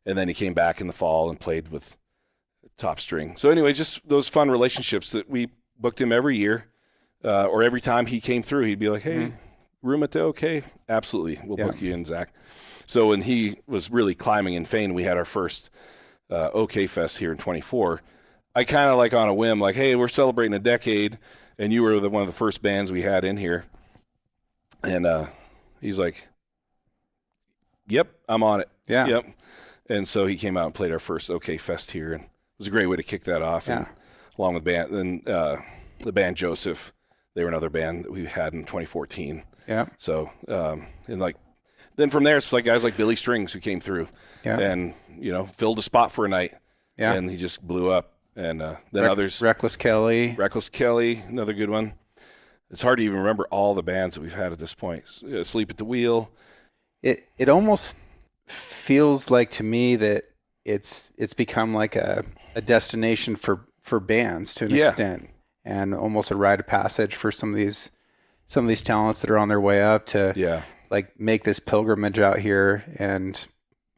And then he came back in the fall and played with Top String. So anyway, just those fun relationships that we booked him every year or every time he came through, he'd be like, hey, room at the OK? Absolutely. We'll book you in, Zach. So when he was really climbing in fame, we had our first OK Fest here in 24. I kind of like on a whim, like, hey, we're celebrating a decade, and you were one of the first bands we had in here. And he's like, yep, I'm on it. Yeah. Yep. And so he came out and played our first OK Fest here, and it was a great way to kick that off. Yeah. And along with the band Joseph, they were another band that we had in 2014. Yeah. So, then from there, it's like guys like Billy Strings who came through and, filled a spot for a night. Yeah. And he just blew up. And then others. Reckless Kelly, another good one. It's hard to even remember all the bands that we've had at this point. Sleep at the Wheel. It almost feels like to me that it's become like a destination for bands to an extent, and almost a rite of passage for some of these talents that are on their way up to like make this pilgrimage out here and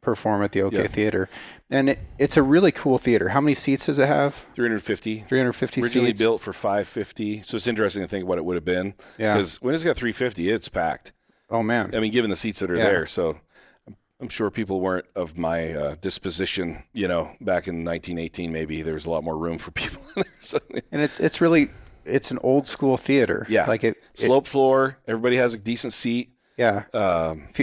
perform at the OK Theater. And it's a really cool theater. How many seats does it have? 350. 350 Originally seats. built for 550. So it's interesting to think what it would have been. Yeah. Because when it's got 350, it's packed. Oh, man. I mean, given the seats that are there. So I'm sure people weren't of my disposition, back in 1918 maybe. There was a lot more room for people in there. So, and it's an old school theater. Yeah. Like slope floor. Everybody has a decent seat. Yeah.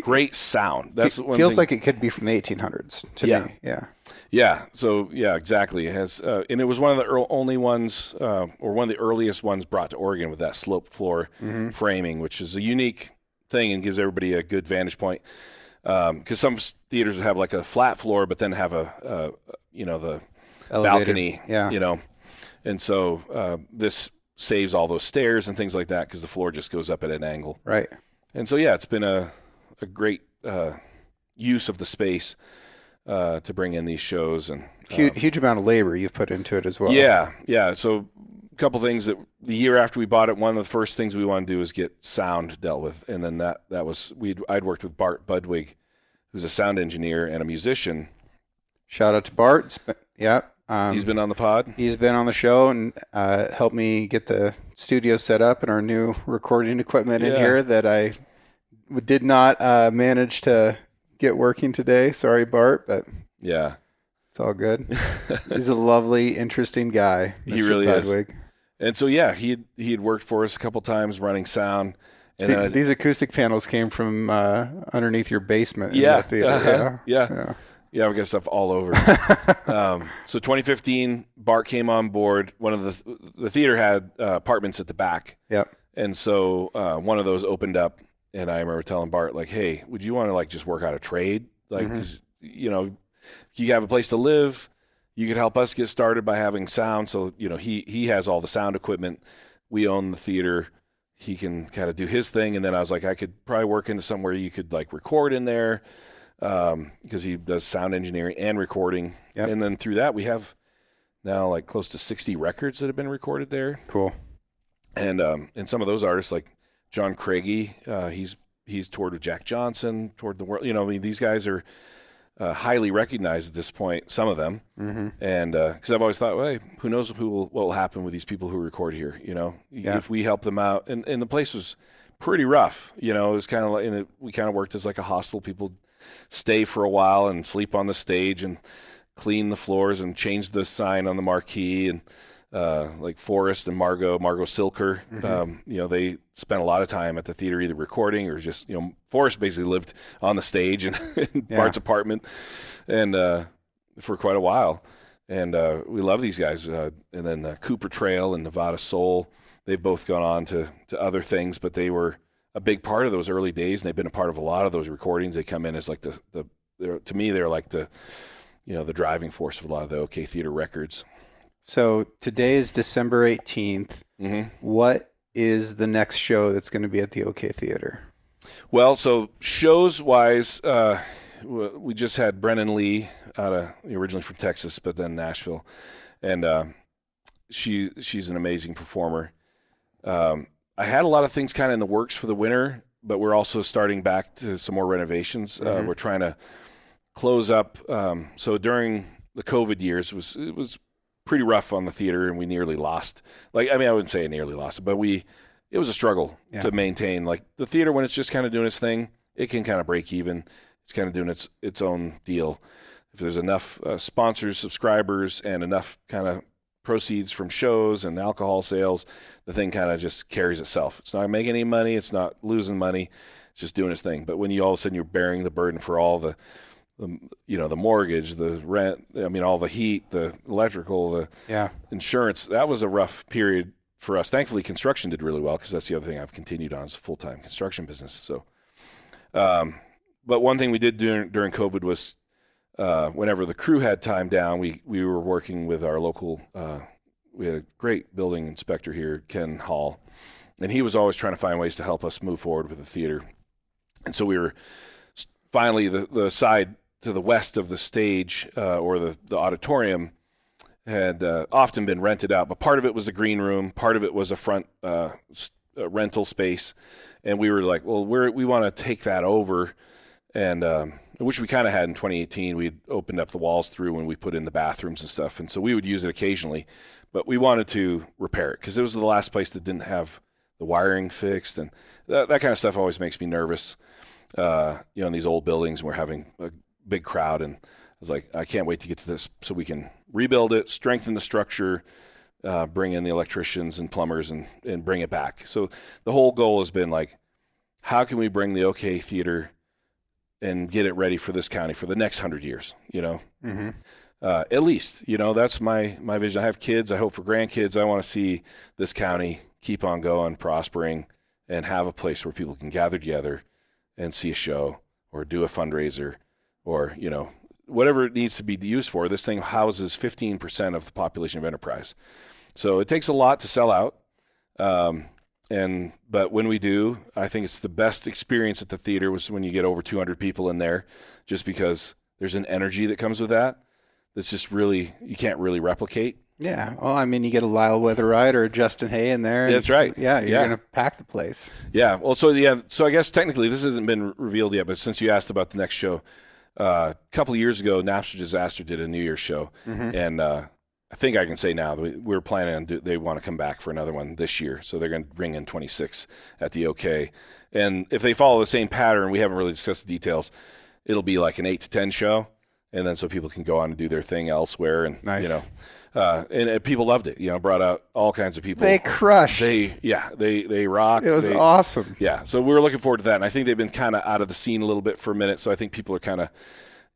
Great sound. That's one feels thing. like it could be from the 1800s to me. Yeah. Yeah. So exactly. It has, and it was one of the only ones, or one of the earliest ones brought to Oregon with that sloped floor framing, which is a unique thing and gives everybody a good vantage point. Because some theaters would have like a flat floor, but then have the elevator. Balcony. Yeah. And so this saves all those stairs and things like that because the floor just goes up at an angle. Right. And so, it's been a great use of the space to bring in these shows. And huge amount of labor you've put into it as well. Yeah. So a couple things that the year after we bought it, one of the first things we wanted to do is get sound dealt with. And then that was I'd worked with Bart Budwig, who's a sound engineer and a musician. Shout out to Bart. He's been on the pod. He's been on the show and helped me get the studio set up and our new recording equipment in here that I did not manage to get working today. Sorry, Bart, but it's all good. He's a lovely, interesting guy. Mr. He really Budwig. is. And so, he had worked for us a couple times running sound. And these acoustic panels came from underneath your basement in the theater. Yeah, we got stuff all over. So 2015, Bart came on board. One of the theater had apartments at the back. Yep. And so one of those opened up, and I remember telling Bart, like, hey, would you want to, like, just work out a trade? Like, 'cause, you have a place to live. You could help us get started by having sound. So, he has all the sound equipment. We own the theater. He can kind of do his thing. And then I was like, I could probably work into somewhere you could, like, record in there. Because he does sound engineering and recording. Yep. And then through that, we have now like close to 60 records that have been recorded there. Cool. And some of those artists like John Craigie, he's toured with Jack Johnson, toured the world. These guys are highly recognized at this point, some of them. Mm-hmm. And because I've always thought, well, hey, who knows what will happen with these people who record here, if we help them out. And the place was pretty rough, it was kind of like, we kind of worked as like a hostel. People stay for a while and sleep on the stage and clean the floors and change the sign on the marquee. And like Forrest and Margot Silker. They spent a lot of time at the theater either recording or just, Forrest basically lived on the stage in Bart's apartment and for quite a while. And we love these guys. And then Cooper Trail and Nevada Soul, they've both gone on to other things, but they were a big part of those early days, and they've been a part of a lot of those recordings. They come in as like to me, they're like the driving force of a lot of the OK Theater records. So today is December 18th. What is the next show that's going to be at the OK Theater? Well, so shows-wise, we just had Brennan Lee originally from Texas, but then Nashville, and she's an amazing performer. I had a lot of things kind of in the works for the winter, but we're also starting back to some more renovations. We're trying to close up. So during the COVID years, it was pretty rough on the theater, and we nearly lost. I wouldn't say nearly lost, but it was a struggle to maintain. Like the theater, when it's just kind of doing its thing, it can kind of break even. It's kind of doing its own deal. If there's enough sponsors, subscribers, and enough kind of proceeds from shows and alcohol sales, the thing kind of just carries itself. It's not making any money. It's not losing money. It's just doing its thing. But when you all of a sudden you're bearing the burden for all the mortgage, the rent, all the heat, the electrical, the insurance, that was a rough period for us. Thankfully, construction did really well because that's the other thing I've continued on is a full-time construction business. So, but one thing we did during COVID was whenever the crew had time down, we were working with our local, we had a great building inspector here, Ken Hall, and he was always trying to find ways to help us move forward with the theater. And so we were finally the side to the west of the stage or the auditorium had often been rented out, but part of it was the green room, part of it was a front rental space, and we were like, well, we want to take that over, and which we kind of had in 2018. We'd opened up the walls through when we put in the bathrooms and stuff, and so we would use it occasionally, but we wanted to repair it because it was the last place that didn't have the wiring fixed, and that kind of stuff always makes me nervous. In these old buildings, we're having a big crowd, and I was like, I can't wait to get to this so we can rebuild it, strengthen the structure, bring in the electricians and plumbers and bring it back. So the whole goal has been like, how can we bring the OK Theater and get it ready for this county for the next 100 years, at least, that's my vision. I have kids. I hope for grandkids. I want to see this county keep on going, prospering, and have a place where people can gather together and see a show or do a fundraiser or, whatever it needs to be used for. This thing houses 15% of the population of Enterprise. So it takes a lot to sell out. But when we do, I think it's the best experience at the theater was when you get over 200 people in there, just because there's an energy that comes with that. That's just really, you can't really replicate. Yeah. Well, you get a Lyle Weatherite or a Justin Hay in there. That's right. Yeah. You're going to pack the place. Yeah. Well, so I guess technically this hasn't been revealed yet, but since you asked about the next show, a couple of years ago, Napster Disaster did a New Year's show. And I think I can say now that we're planning on they want to come back for another one this year. So they're going to bring in 26 at the OK. And if they follow the same pattern, we haven't really discussed the details, it'll be like an 8 to 10 show. And then so people can go on and do their thing elsewhere. And, nice. And people loved it, brought out all kinds of people. They crushed. They rocked. It was awesome. Yeah. So we're looking forward to that. And I think they've been kind of out of the scene a little bit for a minute. So I think people are kind of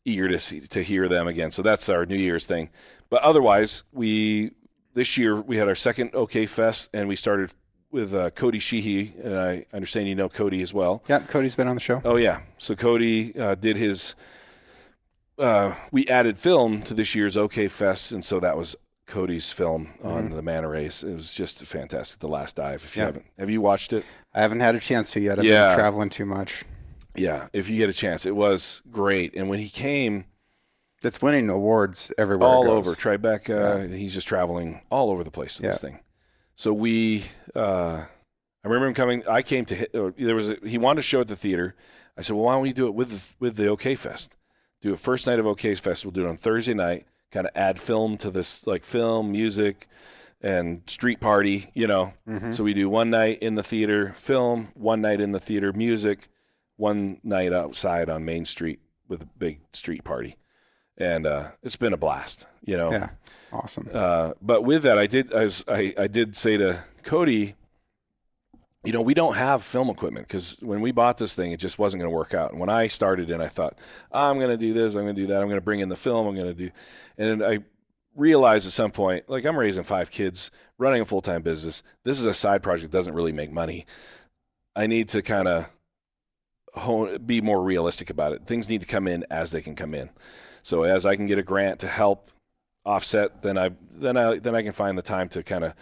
eager to hear them again. So that's our New Year's thing. But otherwise, this year we had our second OK Fest, and we started with Cody Sheehy, and I understand you know Cody as well. Yeah, Cody's been on the show. Oh, yeah. So Cody did his we added film to this year's OK Fest, and so that was Cody's film on the manta rays. It was just fantastic, The Last Dive. If you haven't, have you watched it? I haven't had a chance to yet. I've been traveling too much. Yeah, if you get a chance, it was great. And when he came, it's winning awards everywhere. All over Tribeca. He's just traveling all over the place with this thing. So I remember him coming. I came to he wanted to show at the theater. I said, well, why don't we do it with the OK Fest? Do it first night of OK's Fest. We'll do it on Thursday night. Kind of add film to this, like film, music, and street party. So we do one night in the theater, film, one night in the theater, music, one night outside on Main Street with a big street party. And it's been a blast, you know. Yeah. Awesome. But with that, I did say to Cody, you know, we don't have film equipment because when we bought this thing, it just wasn't going to work out. And when I started in, I thought, I'm going to do this, I'm going to do that, I'm going to bring in the film, I'm going to do. And I realized at some point, like, I'm raising 5 kids, running a full-time business. This is a side project that doesn't really make money. I need to kind of be more realistic about it. Things need to come in as they can come in. So as I can get a grant to help offset, then I can find the time to kind of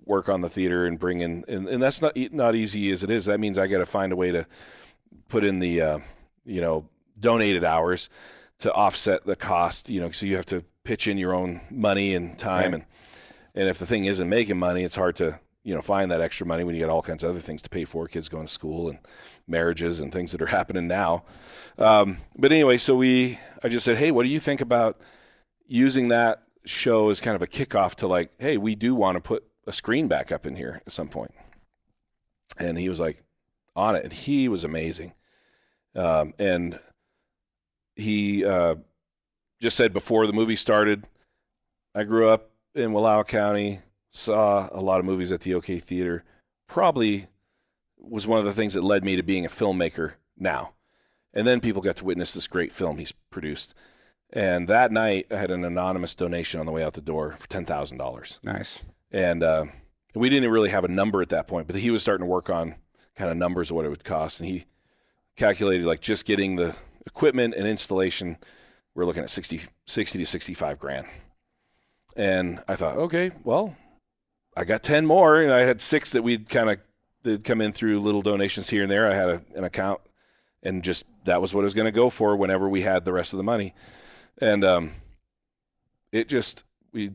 work on the theater and bring in, and that's not easy as it is. That means I got to find a way to put in the donated hours to offset the cost. You know, so you have to pitch in your own money and time, right. and if the thing isn't making money, it's hard to find that extra money when you got all kinds of other things to pay for, kids going to school and marriages and things that are happening now. But anyway, so I just said, hey, what do you think about using that show as kind of a kickoff to, like, hey, we do want to put a screen back up in here at some point. And he was like on it, and he was amazing. And he just said before the movie started, I grew up in Wallowa County, saw a lot of movies at the OK Theater, probably was one of the things that led me to being a filmmaker now. And then people got to witness this great film he's produced. And that night, I had an anonymous donation on the way out the door for $10,000. Nice. And we didn't really have a number at that point, but he was starting to work on kind of numbers of what it would cost. And he calculated, like, just getting the equipment and installation, we're looking at 60 to 65 grand. And I thought, okay, well, I got 10 more, and I had 6 that we'd kind of come in through little donations here and there. I had an account, and just that was what it was going to go for whenever we had the rest of the money. And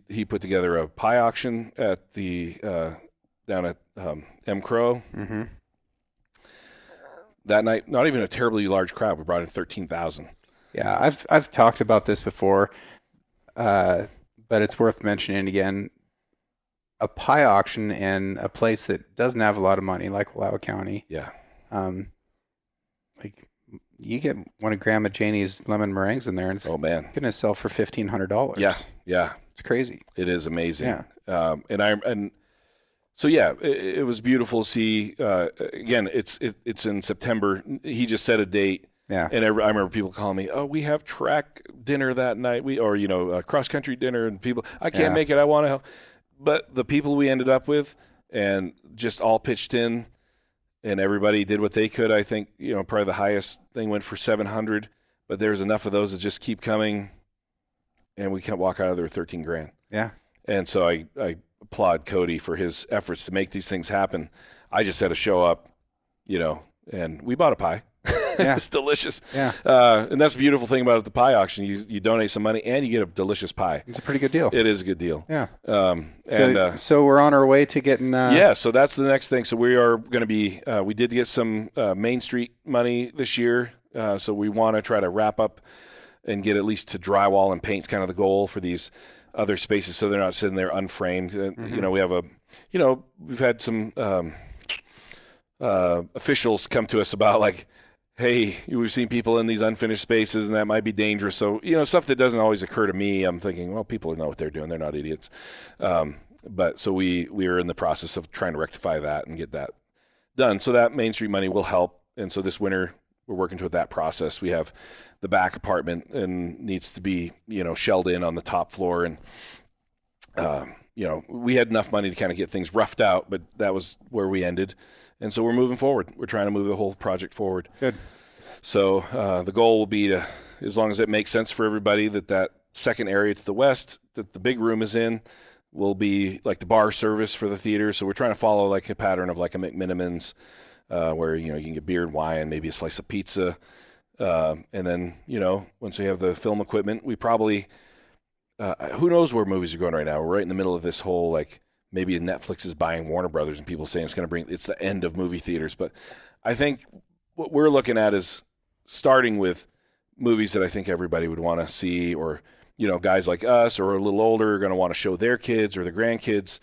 he put together a pie auction at the down at M. Crow. Mm-hmm. That night, not even a terribly large crowd. We brought in 13,000. Yeah, I've talked about this before, but it's worth mentioning again. A pie auction in a place that doesn't have a lot of money, like Wallowa County. Yeah. Like, you get one of Grandma Janie's lemon meringues in there, and it's going to sell for $1,500. Yeah. It's crazy. It is amazing. Yeah. So yeah, it was beautiful to see. Again, it's in September. He just set a date. Yeah. And I remember people calling me, "Oh, we have track dinner that night. Cross country dinner," and people, "I can't make it. I want to help." But the people we ended up with, and just all pitched in, and everybody did what they could. I think, probably the highest thing went for 700, but there's enough of those that just keep coming, and we can't walk out of there with 13 grand. Yeah. And so I applaud Cody for his efforts to make these things happen. I just had to show up, and we bought a pie. Yeah. It's delicious. Yeah. And that's the beautiful thing about the pie auction. You donate some money and you get a delicious pie. It's a pretty good deal. It is a good deal. Yeah. So we're on our way to getting. So that's the next thing. So we are going to be. We did get some Main Street money this year. So we want to try to wrap up and get at least to drywall and paint's kind of the goal for these other spaces, so they're not sitting there unframed. Mm-hmm. We have we've had some officials come to us about, like, hey, we've seen people in these unfinished spaces and that might be dangerous. So, stuff that doesn't always occur to me, I'm thinking, well, people know what they're doing. They're not idiots. But so we are in the process of trying to rectify that and get that done. So that Main Street money will help. And so this winter, we're working toward that process. We have the back apartment and needs to be, shelled in on the top floor. And, we had enough money to kind of get things roughed out, but that was where we ended. And so we're moving forward. We're trying to move the whole project forward. Good. So the goal will be to, as long as it makes sense for everybody, that second area to the west that the big room is in will be like the bar service for the theater. So we're trying to follow like a pattern of like a McMiniman's, where, you can get beer and wine, maybe a slice of pizza. And then, once we have the film equipment, we probably, who knows where movies are going right now. We're right in the middle of this whole, like, maybe Netflix is buying Warner Brothers and people saying it's the end of movie theaters. But I think what we're looking at is starting with movies that I think everybody would want to see, or, guys like us or a little older are going to want to show their kids or their grandkids.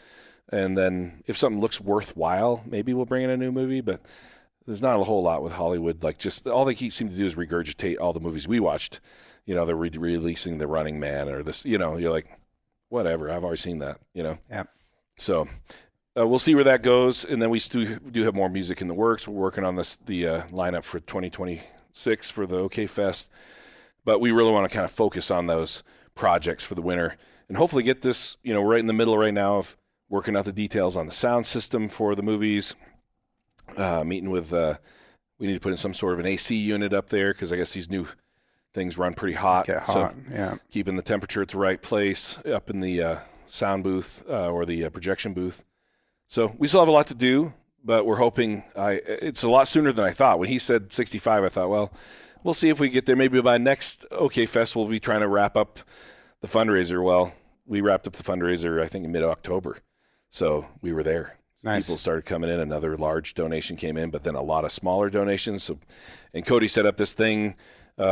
And then if something looks worthwhile, maybe we'll bring in a new movie. But there's not a whole lot with Hollywood. Like, just all they seem to do is regurgitate all the movies we watched. You know, they're releasing The Running Man or this. You know, you're like, whatever. I've already seen that. You know. Yeah. So we'll see where that goes, and then we still do have more music in the works. We're working on the lineup for 2026 for the OK Fest, but we really want to kind of focus on those projects for the winter and hopefully get this. You know, we're right in the middle right now of working out the details on the sound system for the movies. Meeting with, we need to put in some sort of an AC unit up there because I guess these new things run pretty hot. Get hot, yeah. Keeping the temperature at the right place up in the sound booth or the projection booth. So we still have a lot to do, but we're hoping it's a lot sooner than I thought. When he said 65, I thought, well, we'll see if we get there. Maybe by next OK Fest, we'll be trying to wrap up the fundraiser. Well, we wrapped up the fundraiser, I think, in mid-October. So we were there. Nice. People started coming in. Another large donation came in, but then a lot of smaller donations. So, and Cody set up this thing, like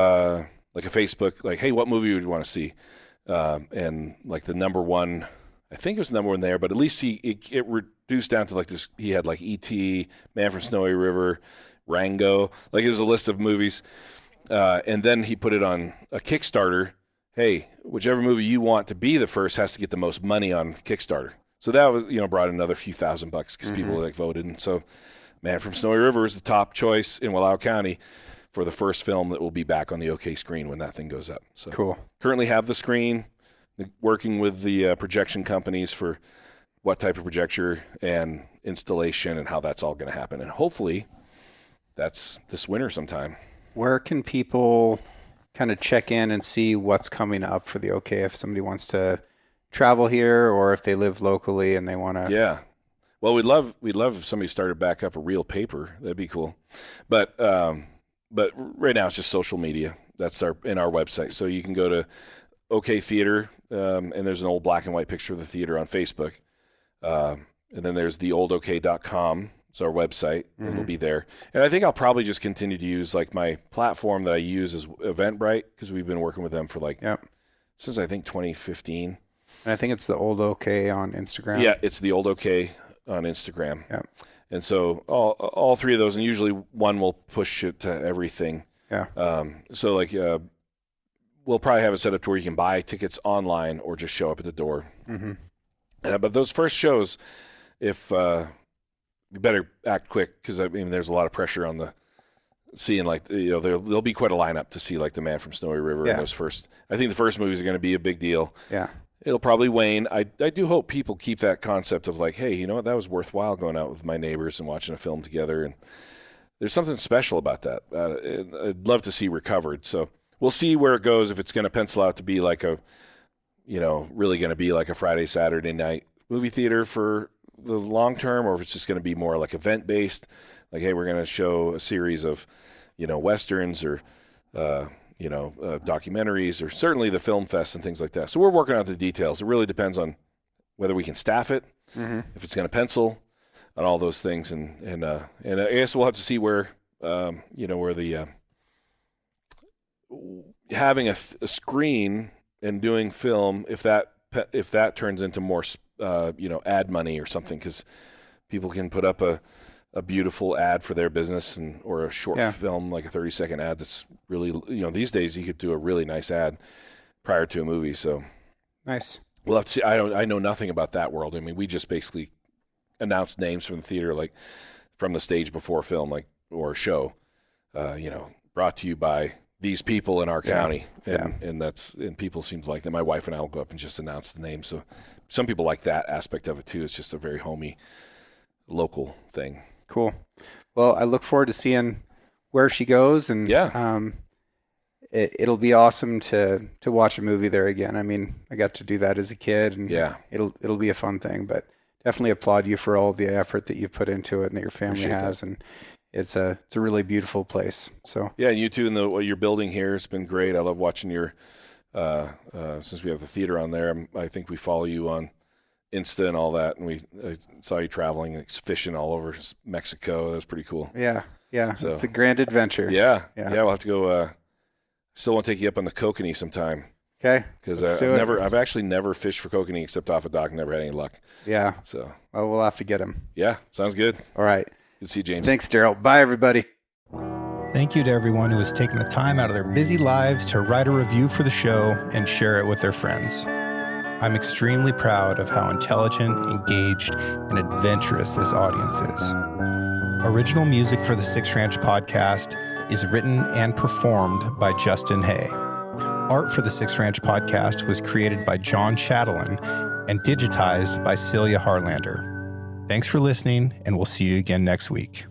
a Facebook, like, hey, what movie would you want to see? And like the number one, I think it was the number one there, but at least it reduced down to like this. He had like E.T., Man from Snowy River, Rango. Like it was a list of movies. And then he put it on a Kickstarter. Hey, whichever movie you want to be the first has to get the most money on Kickstarter. So that was, brought another few $1,000 because people like voted. And so Man from Snowy River is the top choice in Wallowa County for the first film that will be back on the OK screen when that thing goes up. So cool. Currently have the screen, working with the projection companies for what type of projector and installation and how that's all going to happen. And hopefully that's this winter sometime. Where can people kind of check in and see what's coming up for the OK if somebody wants to travel here or if they live locally and they want to? Yeah. Well, we'd love if somebody started back up a real paper. That'd be cool. But right now it's just social media. That's our website. So you can go to OK Theater, and there's an old black and white picture of the theater on Facebook. And then there's theoldok.com. It's our website. Mm-hmm. It'll be there. And I think I'll probably just continue to use like my platform that I use is Eventbrite because we've been working with them for since I think 2015. And I think it's the Old OK on Instagram. Yeah, it's the Old OK on Instagram. Yeah. And so all three of those, and usually one will push it to everything. Yeah. So like we'll probably have it set up to where you can buy tickets online or just show up at the door. Mm-hmm. But those first shows, if you better act quick because there's a lot of pressure on the seeing there'll be quite a lineup to see like the Man from Snowy River. Yeah. And those first. I think the first movies are going to be a big deal. Yeah. It'll probably wane. I do hope people keep that concept of like, hey, you know what, that was worthwhile going out with my neighbors and watching a film together. And there's something special about that. I'd love to see recovered. So we'll see where it goes. If it's going to pencil out to be like really going to be like a Friday, Saturday night movie theater for the long term, or if it's just going to be more like event based. Like, hey, we're going to show a series of, Westerns or, documentaries, or certainly the film fest and things like that. So we're working out the details. It really depends on whether we can staff it, if it's going to pencil, on all those things, and I guess we'll have to see where where the having a screen and doing film, if that turns into more ad money or something, because people can put up a beautiful ad for their business or a short film, like a 30-second ad that's really, these days you could do a really nice ad prior to a movie. So nice. We'll have to see. I know nothing about that world. I mean, we just basically announced names from the theater, like from the stage before film, like, or a show, brought to you by these people in our county. And people seem to like that. My wife and I will go up and just announce the name. So some people like that aspect of it too. It's just a very homey local thing. Cool. Well, I look forward to seeing where she goes, and it'll be awesome to watch a movie there again. I mean, I got to do that as a kid, and it'll be a fun thing. But definitely applaud you for all the effort that you've put into it and that your family has, and it's a really beautiful place. So and you too, and what you're building here has been great. I love watching your since we have the theater on there. I think we follow you on Insta and all that, and I saw you traveling, like, fishing all over Mexico. That was pretty cool. Yeah, so, it's a grand adventure. Yeah. We'll have to go. Still want to take you up on the kokanee sometime. Okay, because I've actually never fished for kokanee except off a dock. Never had any luck. Yeah. So we'll have to get him. Yeah, sounds good. All right. Good to see you, James. Thanks, Darrell. Bye, everybody. Thank you to everyone who has taken the time out of their busy lives to write a review for the show and share it with their friends. I'm extremely proud of how intelligent, engaged, and adventurous this audience is. Original music for the Six Ranch podcast is written and performed by Justin Hay. Art for the Six Ranch podcast was created by John Chatelain and digitized by Celia Harlander. Thanks for listening, and we'll see you again next week.